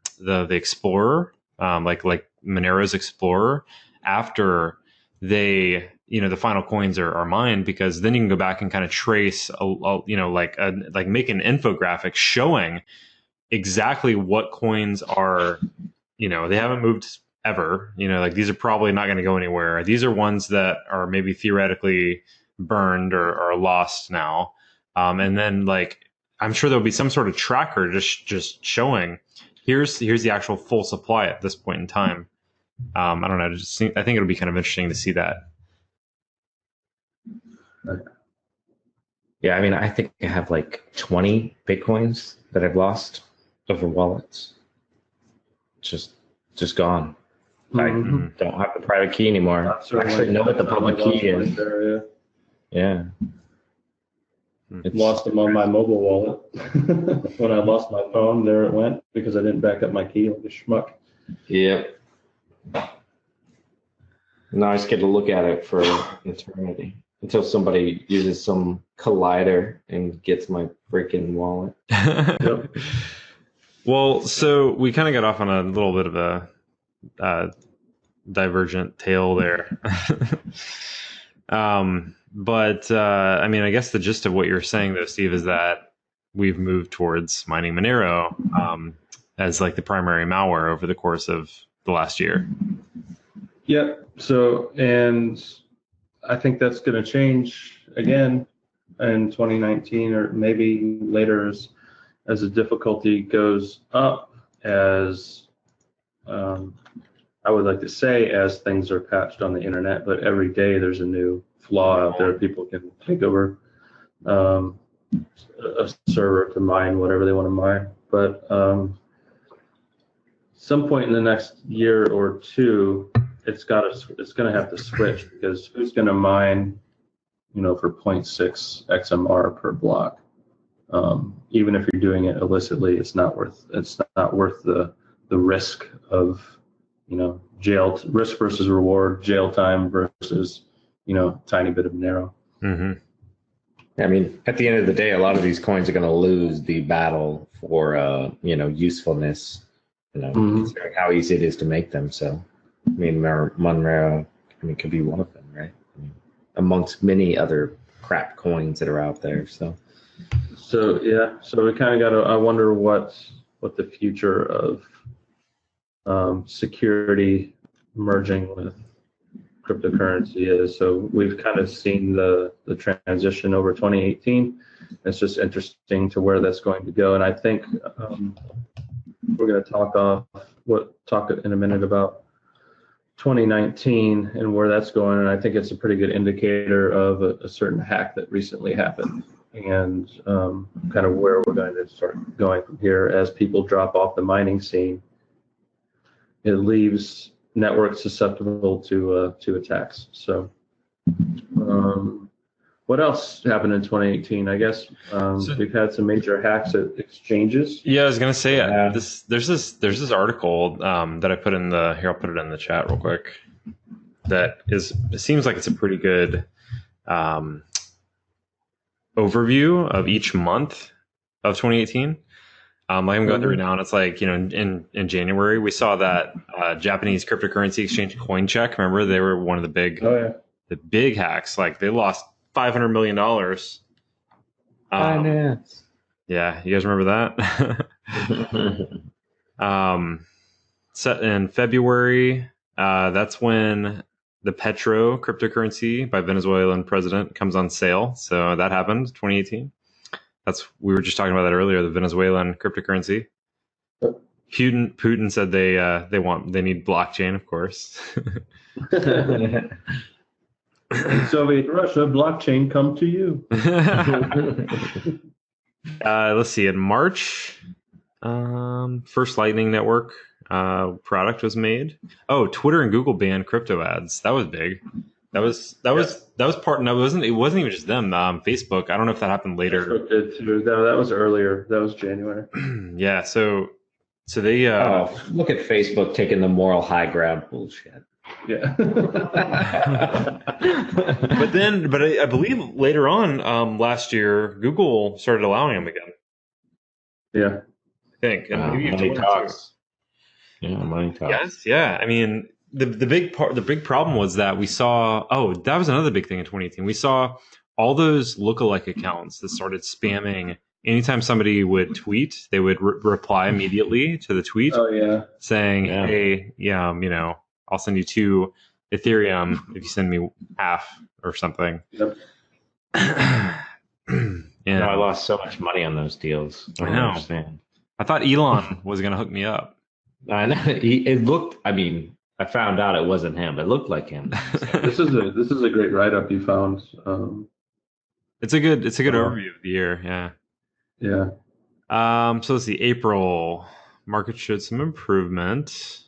Explorer, like Monero's Explorer, after they the final coins are mined, because then you can go back and kind of trace like make an infographic showing exactly what coins are they haven't moved ever, like these are probably not going to go anywhere. These are ones that are maybe theoretically burned or lost now, and then like I'm sure there'll be some sort of tracker just showing here's the actual full supply at this point in time. I don't know, I think it'll be kind of interesting to see that. Yeah, I mean, I think I have like 20 Bitcoins that I've lost over wallets. Just gone. Mm-hmm. I don't have the private key anymore. I actually know what the public key is. There, yeah. Lost them on my mobile wallet. When I lost my phone, there it went because I didn't back up my key like a schmuck. Yep. Now I just get to look at it for eternity until somebody uses some collider and gets my freaking wallet. Yep. Well, so we kind of got off on a little bit of a divergent tale there. But I mean, I guess the gist of what you're saying, though, Steve, is that we've moved towards mining Monero as like the primary malware over the course of the last year. Yep. So, and I think that's going to change again in 2019 or maybe later as the difficulty goes up, as I would like to say, as things are patched on the internet, but every day there's a new flaw out there. People can take over a server to mine whatever they want to mine. But some point in the next year or two, it's going to have to switch, because who's going to mine, for 0.6 XMR per block? Even if you're doing it illicitly, it's not worth the risk of, jail risk versus reward, jail time versus, tiny bit of Monero. Mm-hmm. I mean, at the end of the day, a lot of these coins are going to lose the battle for, usefulness, considering how easy it is to make them. So, I mean, Monero, could be one of them, right? Amongst many other crap coins that are out there. So yeah. So we kind of got to. I wonder what the future of security merging with cryptocurrency is. So we've kind of seen the transition over 2018. It's just interesting to where that's going to go. And I think we're going to talk in a minute about 2019 and where that's going. And I think it's a pretty good indicator of a certain hack that recently happened, and kind of where we're going to start going from here. As people drop off the mining scene, it leaves networks susceptible to attacks. So what else happened in 2018? I guess we've had some major hacks at exchanges. Yeah, I was gonna say there's this article that I put in I'll put it in the chat real quick. It seems like it's a pretty good overview of each month of 2018. I'm going through it now, and it's like, in January we saw that Japanese cryptocurrency exchange CoinSec. Remember, they were one of the big big hacks. Like, they lost $500 million. Finance. Yeah, you guys remember that? Set in February, that's when the Petro cryptocurrency by Venezuelan president comes on sale. So that happened, 2018. We were just talking about that earlier, the Venezuelan cryptocurrency. Putin said they need blockchain, of course. Soviet Russia, blockchain, come to you. Let's see. In March, first Lightning Network product was made. Oh, Twitter and Google banned crypto ads. That was big. That was part. No, it wasn't even just them. Facebook. I don't know if that happened later. Facebook did too. That was earlier. That was January. Yeah. So they. Look at Facebook taking the moral high ground. Bullshit. Yeah. but I believe later on last year, Google started allowing them again. Yeah. I think. And maybe money talks. Yeah, money talks. Yes. Yeah. I mean, the big problem was that we saw. Oh, that was another big thing in 2018. We saw all those lookalike accounts that started spamming. Anytime somebody would tweet, they would reply immediately to the tweet. Oh yeah. Saying, "Hey, I'll send you 2 Ethereum if you send me half or something." Yep. I lost so much money on those deals. I know. Understand. I thought Elon was going to hook me up. I know. It looked. I mean, I found out it wasn't him. It looked like him. So. This is a great write-up you found. It's a good overview of the year. Yeah. Yeah. So let's see. April market showed some improvement.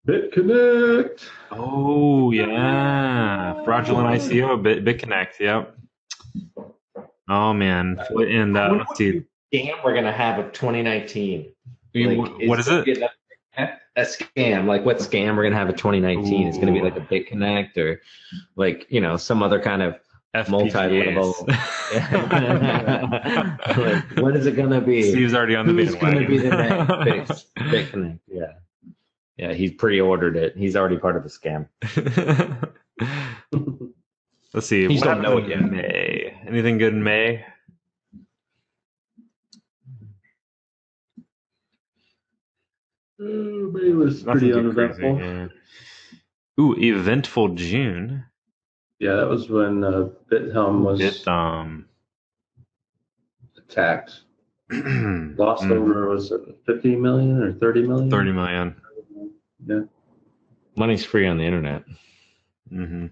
BitConnect. Oh yeah, fraudulent ICO. BitConnect. Yep. Oh man. And let's see. Scam we're gonna have of 2019. What is it? A scam. Like, what scam we're gonna have of 2019? It's gonna be like a BitConnect or like some other kind of FPGAs. Multi-level. Like, what is it gonna be? Steve's already on the Who's bandwagon. gonna be the next BitConnect? Yeah. Yeah, he's pre-ordered it. He's already part of the scam. Let's see. He What don't know it happened in yet. May? Anything good in May? But it was Nothing pretty too crazy. uneventful. Yeah. Ooh, eventful June. Yeah, that was when BitHelm was attacked. Lost over, was it 50 million or 30 million? 30 million. Yeah. Money's free on the internet. Mm-hmm.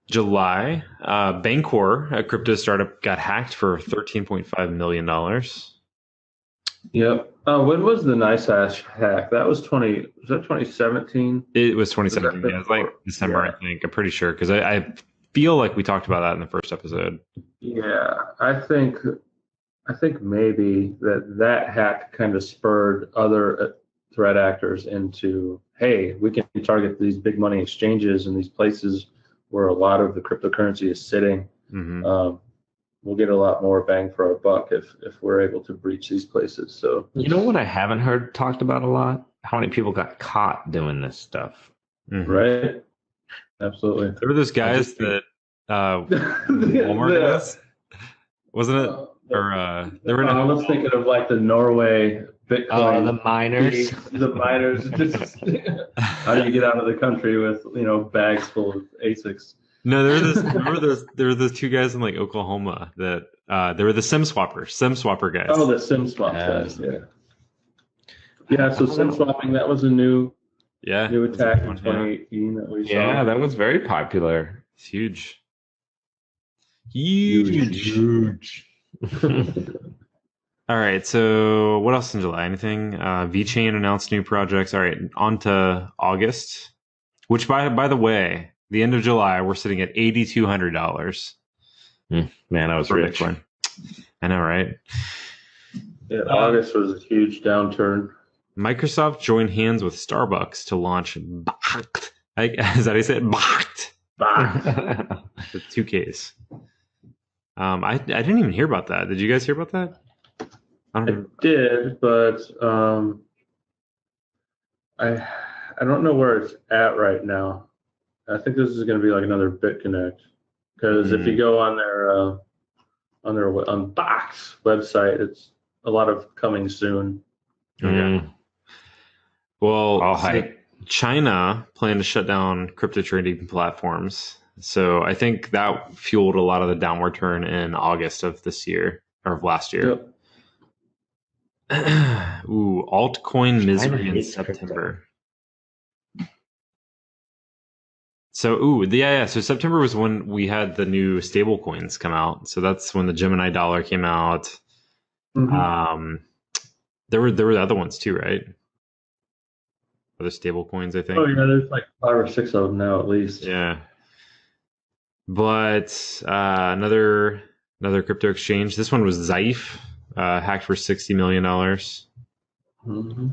July, Bancor, a crypto startup, got hacked for $13.5 million. Yep. When was the Nice Hash hack? That was 2017? It was 2017. Yeah, it was like December, I think. I'm pretty sure because I feel like we talked about that in the first episode. Yeah, I think maybe that hack kind of spurred other threat actors into, hey, we can target these big money exchanges and these places where a lot of the cryptocurrency is sitting. Mm-hmm. We'll get a lot more bang for our buck if we're able to breach these places. So you know what I haven't heard talked about a lot? How many people got caught doing this stuff? Mm-hmm. Right? Absolutely. There were those guys that Walmart guys, wasn't it? Or there were. I was thinking of like the Norway Bitcoin. Oh, the miners. The miners. How do you get out of the country with bags full of ASICs? No, there were those two guys in like Oklahoma that they were the SIM swapper guys. Oh, the SIM swap guys. Yeah. Yeah. So SIM swapping, that was a new attack in 2018 that we saw. Yeah, that was very popular. It's huge. Huge. All right, so what else in July? Anything? VeChain announced new projects. All right, on to August, which by the way, the end of July, we're sitting at $8,200. Man, I was rich. Bitcoin. I know, right? Yeah, August was a huge downturn. Microsoft joined hands with Starbucks to launch Baht. Is that how you say it? Baht. With 2 Ks. I didn't even hear about that. Did you guys hear about that? I did, but I don't know where it's at right now. I think this is going to be like another BitConnect, because if you go on their Box website, it's a lot of coming soon. Okay. Well, China planned to shut down crypto trading platforms. So I think that fueled a lot of the downward turn in August of this year, or of last year. Yep. Ooh, altcoin misery in September. So, so September was when we had the new stable coins come out. So that's when the Gemini dollar came out. Mm-hmm. There were other ones too, right? Other stable coins, I think. Oh yeah, there's like 5 or 6 of them now at least. Yeah. But another crypto exchange. This one was Zaif, hacked for $60 million. Mm-hmm.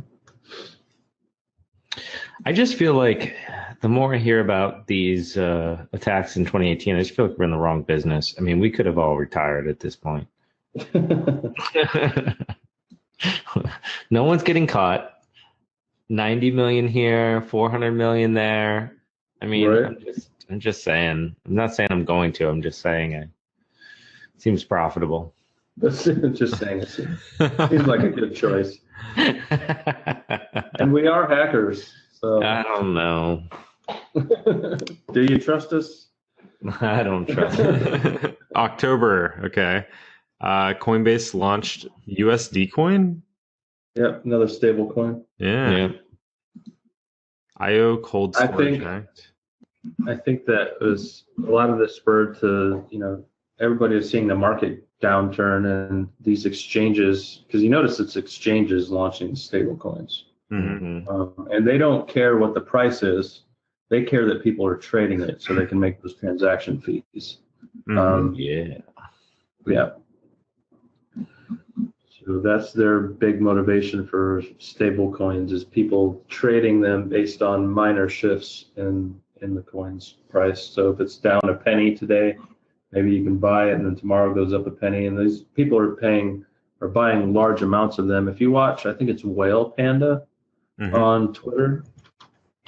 I just feel like the more I hear about these attacks in 2018, I just feel like we're in the wrong business. I mean, we could have all retired at this point. No one's getting caught. 90 million here, 400 million there. I mean, right. I'm just saying. I'm not saying I'm going to. I'm just saying it seems profitable. Just saying it seems like a good choice. And we are hackers, so I don't know. Do you trust us? I don't trust us. October, okay. Coinbase launched USD coin. Yep, another stable coin. Yeah. IO cold storage hacked. I think that was a lot of this spurred to, everybody was seeing the market downturn and these exchanges, because you notice it's exchanges launching stable coins. Mm-hmm. And they don't care what the price is. They care that people are trading it so they can make those transaction fees. Mm-hmm. Yeah. So that's their big motivation for stable coins, is people trading them based on minor shifts in the coin's price. So if it's down a penny today, maybe you can buy it, and then tomorrow goes up a penny. And these people are buying large amounts of them. If you watch, I think it's Whale Panda on Twitter.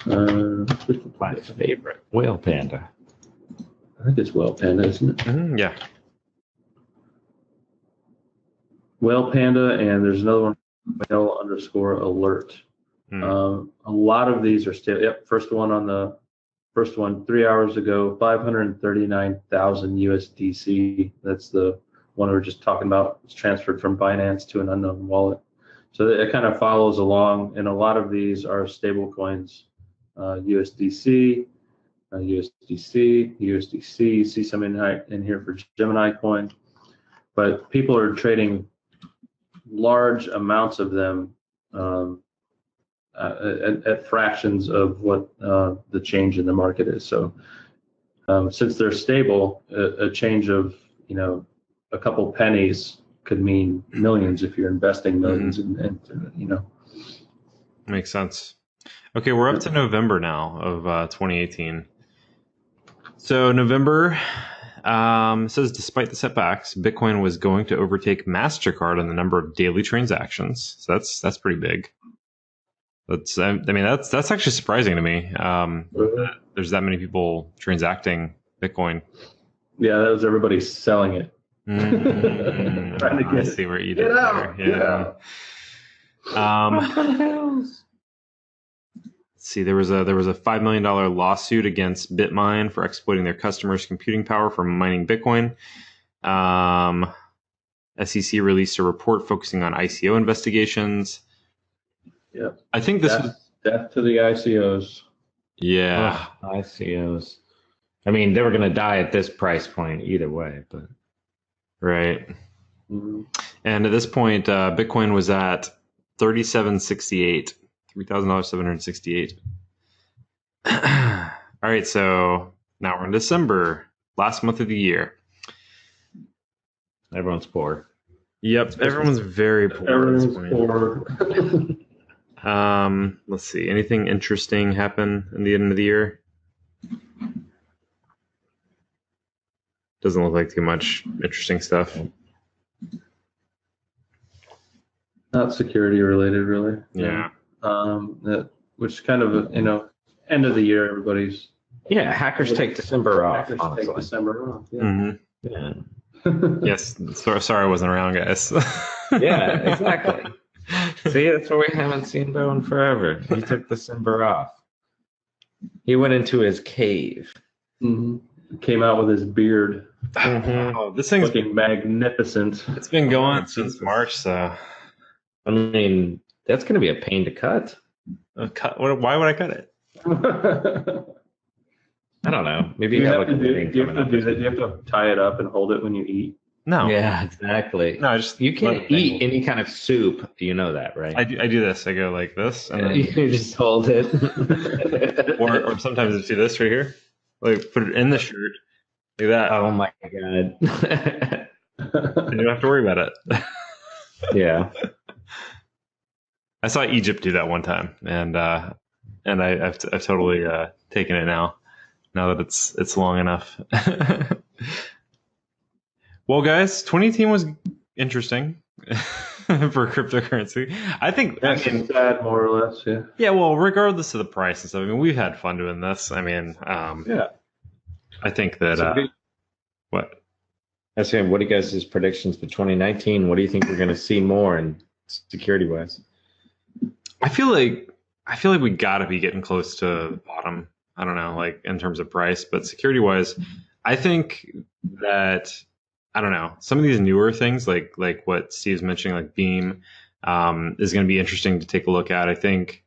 My favorite, Whale Panda. I think it's Whale Panda, isn't it? Mm-hmm. Yeah. Whale Panda, and there's another one whale_alert. Hmm. A lot of these are still. Yep, first one 3 hours ago, 539,000 USDC. That's the one we were just talking about. It's transferred from Binance to an unknown wallet. So it kind of follows along, and a lot of these are stable coins, USDC, USDC, USDC. You see some in here for Gemini coin, but people are trading large amounts of them at fractions of what the change in the market is. So since they're stable, a change of a couple pennies could mean millions if you're investing millions in. Makes sense. Okay, we're up to November now of 2018. So November says, despite the setbacks, Bitcoin was going to overtake MasterCard on the number of daily transactions. So that's pretty big. That's actually surprising to me. That there's that many people transacting Bitcoin. Yeah, that was everybody selling it. I see where you did there. Yeah. Let's see, there was a $5 million lawsuit against Bitmine for exploiting their customers' computing power for mining Bitcoin. SEC released a report focusing on ICO investigations. Yep. I think this was death to the ICOs. Yeah. ICOs. I mean, they were going to die at this price point either way, but right. Mm-hmm. And at this point, Bitcoin was at $3,768. $3,768. All right, so now we're in December, last month of the year. Everyone's poor. Yep, everyone's very poor. Everyone's poor. Let's see. Anything interesting happen in the end of the year? Doesn't look like too much interesting stuff. Not security related, really. Yeah. Which kind of, end of the year, everybody's. Yeah, hackers take December off. Hackers honestly. take December off. Yeah. Mm-hmm. Yeah. Yes. Sorry I wasn't around, guys. Yeah, exactly. See, that's what we haven't seen Bo in forever. He took December off. He went into his cave. Mm-hmm. Came out with his beard. Mm-hmm. Oh, this thing's looking magnificent. It's been going since March, so. I mean, that's going to be a pain to cut. Why would I cut it? I don't know. Maybe you have have like to do. You have to do that. You have to tie it up and hold it when you eat. No. Yeah, exactly. No, you can't eat any kind of soup. You know that, right? I do this. I go like this, and then you just hold it. or sometimes I do this right here. Like put it in the shirt like that. Oh my god! You don't have to worry about it. Yeah. I saw Egypt do that one time, and I've totally taken it now that it's long enough. Well, guys, 2018 was interesting for cryptocurrency. I think that's sad, more or less. Yeah. Yeah. Well, regardless of the price and stuff, I mean, we've had fun doing this. I mean, yeah. I think that what? I was saying, what are you guys' predictions for 2019? What do you think we're going to see more in security wise? I feel like we got to be getting close to the bottom. I don't know, like in terms of price, but security wise, I think that I don't know, some of these newer things like what Steve's mentioning, like Beam, is going to be interesting to take a look at. I think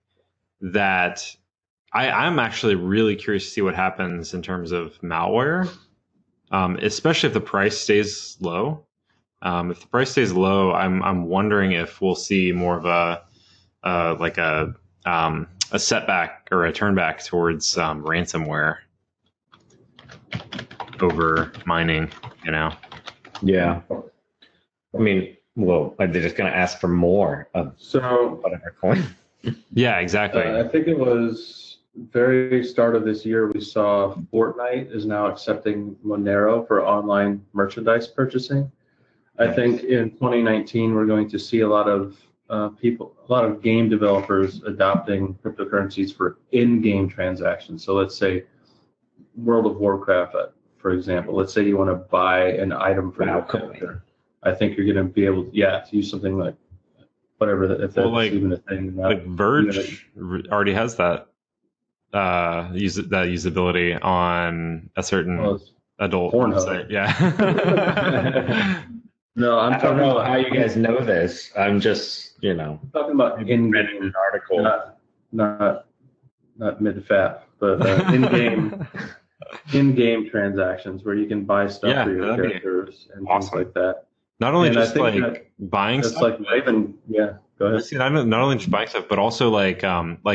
that I'm actually really curious to see what happens in terms of malware, especially if the price stays low. If the price stays low, I'm wondering if we'll see more of a setback or a turnback towards ransomware over mining, Yeah. I mean, well, they're just going to ask for more of whatever coin. Yeah, exactly. I think it was very start of this year we saw Fortnite is now accepting Monero for online merchandise purchasing. I think in 2019 we're going to see a lot of game developers adopting cryptocurrencies for in-game transactions. So let's say World of Warcraft, for example. Let's say you want to buy an item for your character. I think you're going to be able to use something like whatever, if that's Well, like- even a thing. or not. Like Verge already has that usability on a certain Well, it's adult Pornhub. website. Yeah. No, I'm I don't talking know about how you guys know this. I'm just, talking about read in-game, an article. not mid-fap, but in-game transactions where you can buy stuff Yeah, for your that'd be characters and awesome. things like that. Not only And I just think like buying It's stuff, like Raven. Yeah, go ahead. see, not only just buying stuff, but also like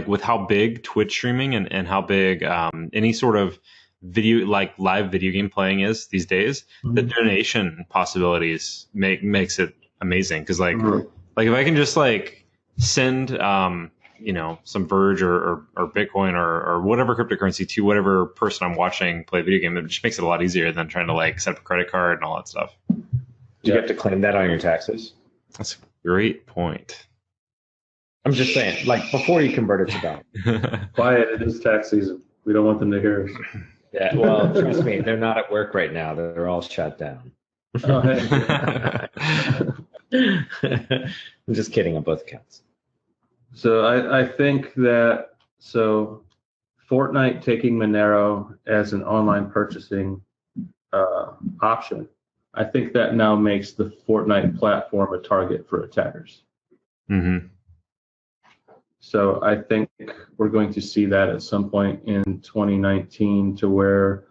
with how big Twitch streaming and how big any sort of video, like live video game playing is these days, the donation possibilities makes it amazing. Because like if I can just like send some Verge or Bitcoin or whatever cryptocurrency to whatever person I'm watching play a video game, it just makes it a lot easier than trying to like set up a credit card and all that stuff. Do you have to claim that on your taxes? That's a great point. I'm just saying, like before you convert it to dollars. Quiet. It is tax season. We don't want them to hear us. Yeah, well, trust me, they're not at work right now. They're all shut down. Oh, hey. I'm just kidding on both accounts. So I think that Fortnite taking Monero as an online purchasing option, I think that now makes the Fortnite platform a target for attackers. Mm-hmm. So I think we're going to see that at some point in 2019 to where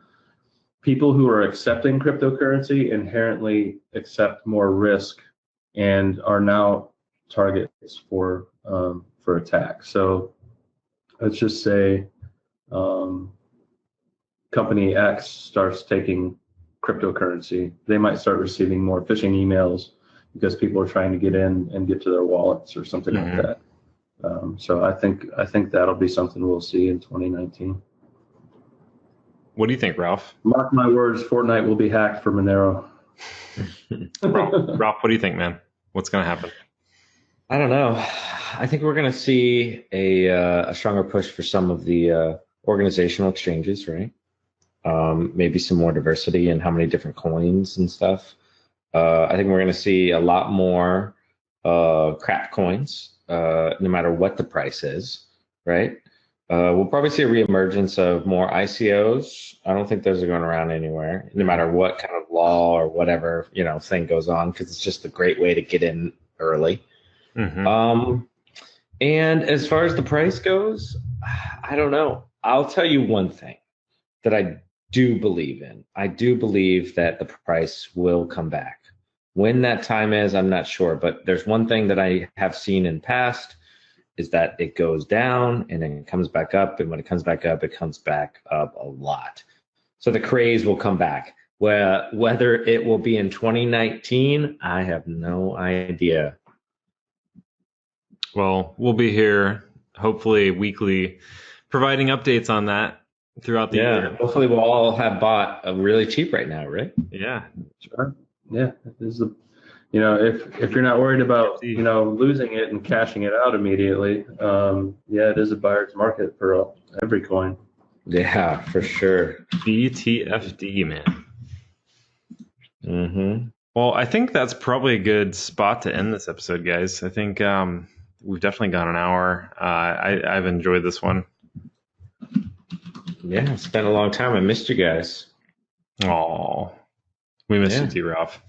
people who are accepting cryptocurrency inherently accept more risk and are now targets for attack. So let's just say company X starts taking cryptocurrency. They might start receiving more phishing emails because people are trying to get in and get to their wallets or something like that. So I think that'll be something we'll see in 2019. What do you think, Ralph? Mark my words, Fortnite will be hacked for Monero. Ralph, what do you think, man? What's going to happen? I don't know. I think we're going to see a stronger push for some of the organizational exchanges, right? Maybe some more diversity in how many different coins and stuff. I think we're going to see a lot more crap coins, no matter what the price is, right? We'll probably see a reemergence of more ICOs. I don't think those are going around anywhere, no matter what kind of law or whatever thing goes on, because it's just a great way to get in early. Mm-hmm. And as far as the price goes, I don't know. I'll tell you one thing that I do believe in. I do believe that the price will come back. When that time is, I'm not sure. But there's one thing that I have seen in past is that it goes down and then it comes back up. And when it comes back up, it comes back up a lot. So the craze will come back. Well, whether it will be in 2019, I have no idea. Well, we'll be here hopefully weekly providing updates on that throughout the year. Hopefully we'll all have bought really cheap right now, right? Yeah. Sure. Yeah, this is if you're not worried about losing it and cashing it out immediately, it is a buyer's market for every coin. Yeah, for sure. BTFD, man. Mm-hmm. Well, I think that's probably a good spot to end this episode, guys. I think we've definitely gone an hour. I've enjoyed this one. Yeah, it's been a long time. I missed you guys. Oh, we missed you too, Ralph.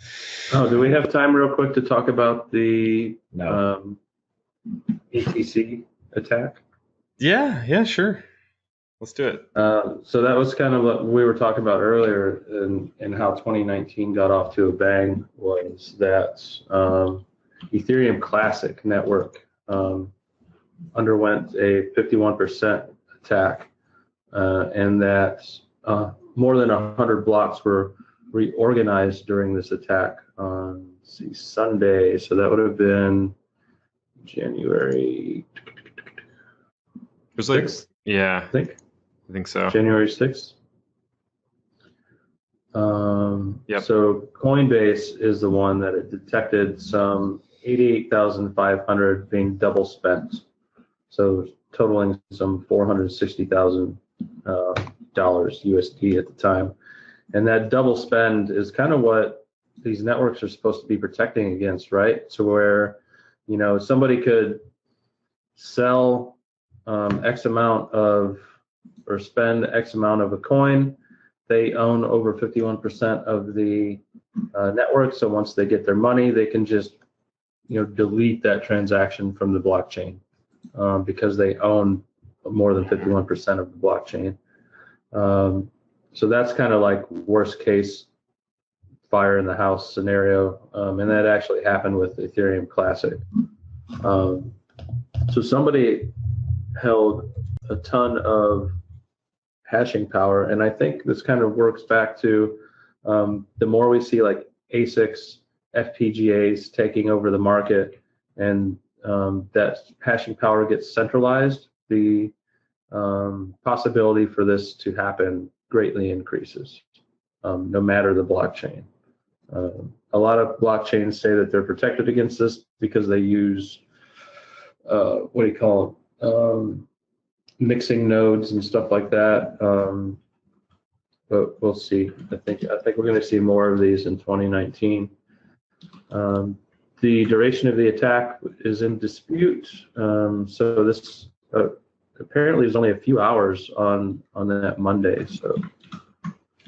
Oh, do we have time real quick to talk about the ETC attack? Yeah, sure. Let's do it. So that was kind of what we were talking about earlier, and how 2019 got off to a bang was that Ethereum Classic network underwent a 51% attack, and that more than 100 blocks were reorganized during this attack on Sunday. So that would have been January. It was like 6th, yeah, I think so. January 6th. Yep. So Coinbase is the one that it detected some 88,500 being double spent. So totaling some $460,000 USD at the time. And that double spend is kind of what these networks are supposed to be protecting against, right? So where somebody could sell X amount of, or spend X amount of a coin. They own over 51% of the network. So once they get their money, they can just, delete that transaction from the blockchain because they own more than 51% of the blockchain. So that's kind of like worst case fire in the house scenario. And that actually happened with Ethereum Classic. So somebody held a ton of hashing power. And I think this kind of works back to the more we see like ASICs, FPGAs taking over the market, and that hashing power gets centralized, the possibility for this to happen greatly increases, no matter the blockchain. A lot of blockchains say that they're protected against this because they use mixing nodes and stuff like that. But we'll see. I think we're going to see more of these in 2019. The duration of the attack is in dispute. So this apparently is only a few hours on that Monday. So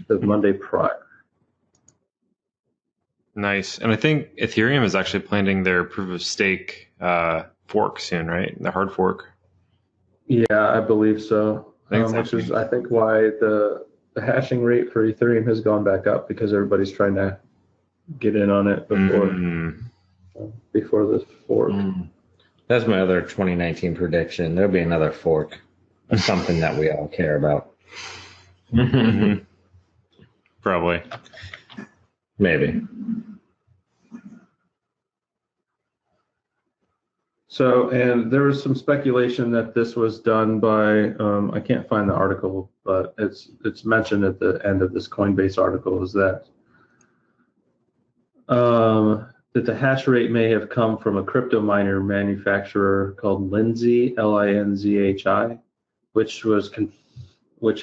the Monday prior. Nice. And I think Ethereum is actually planning their proof of stake fork soon, right? The hard fork. Yeah, I believe so. Which is, I think, why the hashing rate for Ethereum has gone back up, because everybody's trying to get in on it before the fork. That's my other 2019 prediction. There'll be another fork of something that we all care about. Probably. Maybe. So, and there was some speculation that this was done by, I can't find the article, but it's mentioned at the end of this Coinbase article, is that that the hash rate may have come from a crypto miner manufacturer called Linzhi, Linzhi, which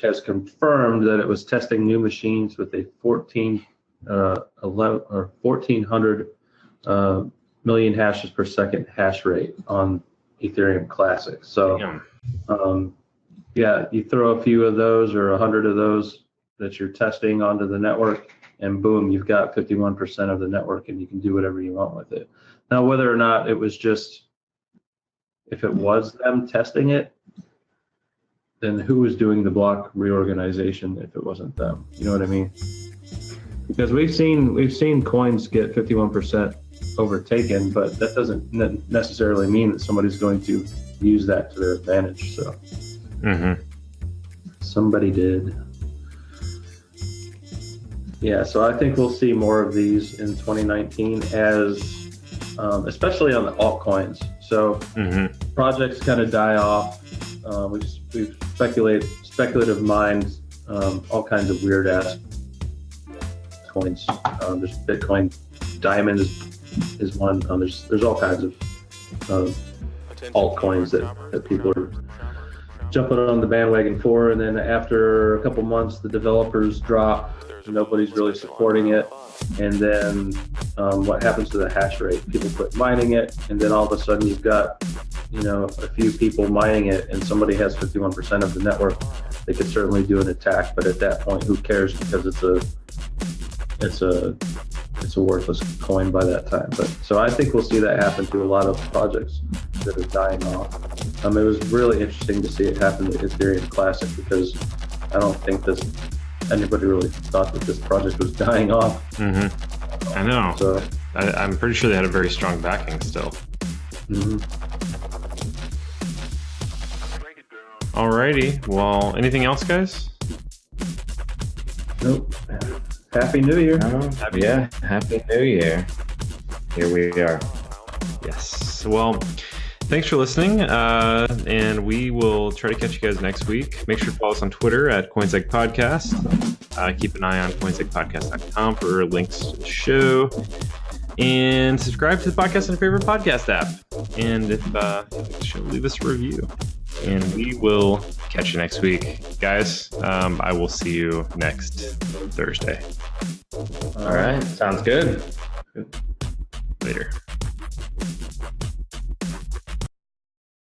has confirmed that it was testing new machines with a 1400 million hashes per second hash rate on Ethereum Classic. So, you throw a few of those or 100 of those that you're testing onto the network, and boom, you've got 51% of the network, and you can do whatever you want with it. Now, whether or not it was if it was them testing it, then who was doing the block reorganization if it wasn't them? You know what I mean? Because we've seen coins get 51% overtaken, but that doesn't necessarily mean that somebody's going to use that to their advantage. So somebody did. Yeah, so I think we'll see more of these in 2019, as especially on the altcoins. So projects kind of die off. We've speculative mined all kinds of weird ass coins. There's Bitcoin Diamond is one. There's all kinds of altcoins that people are jumping on the bandwagon for, and then after a couple months, the developers drop. Nobody's really supporting it, and then what happens to the hash rate? People quit mining it, and then all of a sudden you've got a few people mining it, and somebody has 51% of the network. They could certainly do an attack, but at that point, who cares? Because it's a worthless coin by that time. But so I think we'll see that happen to a lot of projects that are dying off. It was really interesting to see it happen to Ethereum Classic, because I don't think anybody really thought that this project was dying off. I know. So I'm pretty sure they had a very strong backing still. Alrighty. Well, anything else, guys? Nope. Happy New Year. Happy New Year. Here we are. Yes. Well, thanks for listening, and we will try to catch you guys next week. Make sure to follow us on Twitter at CoinSec Podcast. Keep an eye on CoinSecPodcast.com for links to the show. And subscribe to the podcast on your favorite podcast app. And if you like the show, leave us a review. And we will catch you next week. Guys, I will see you next Thursday. All right. Sounds good. Later.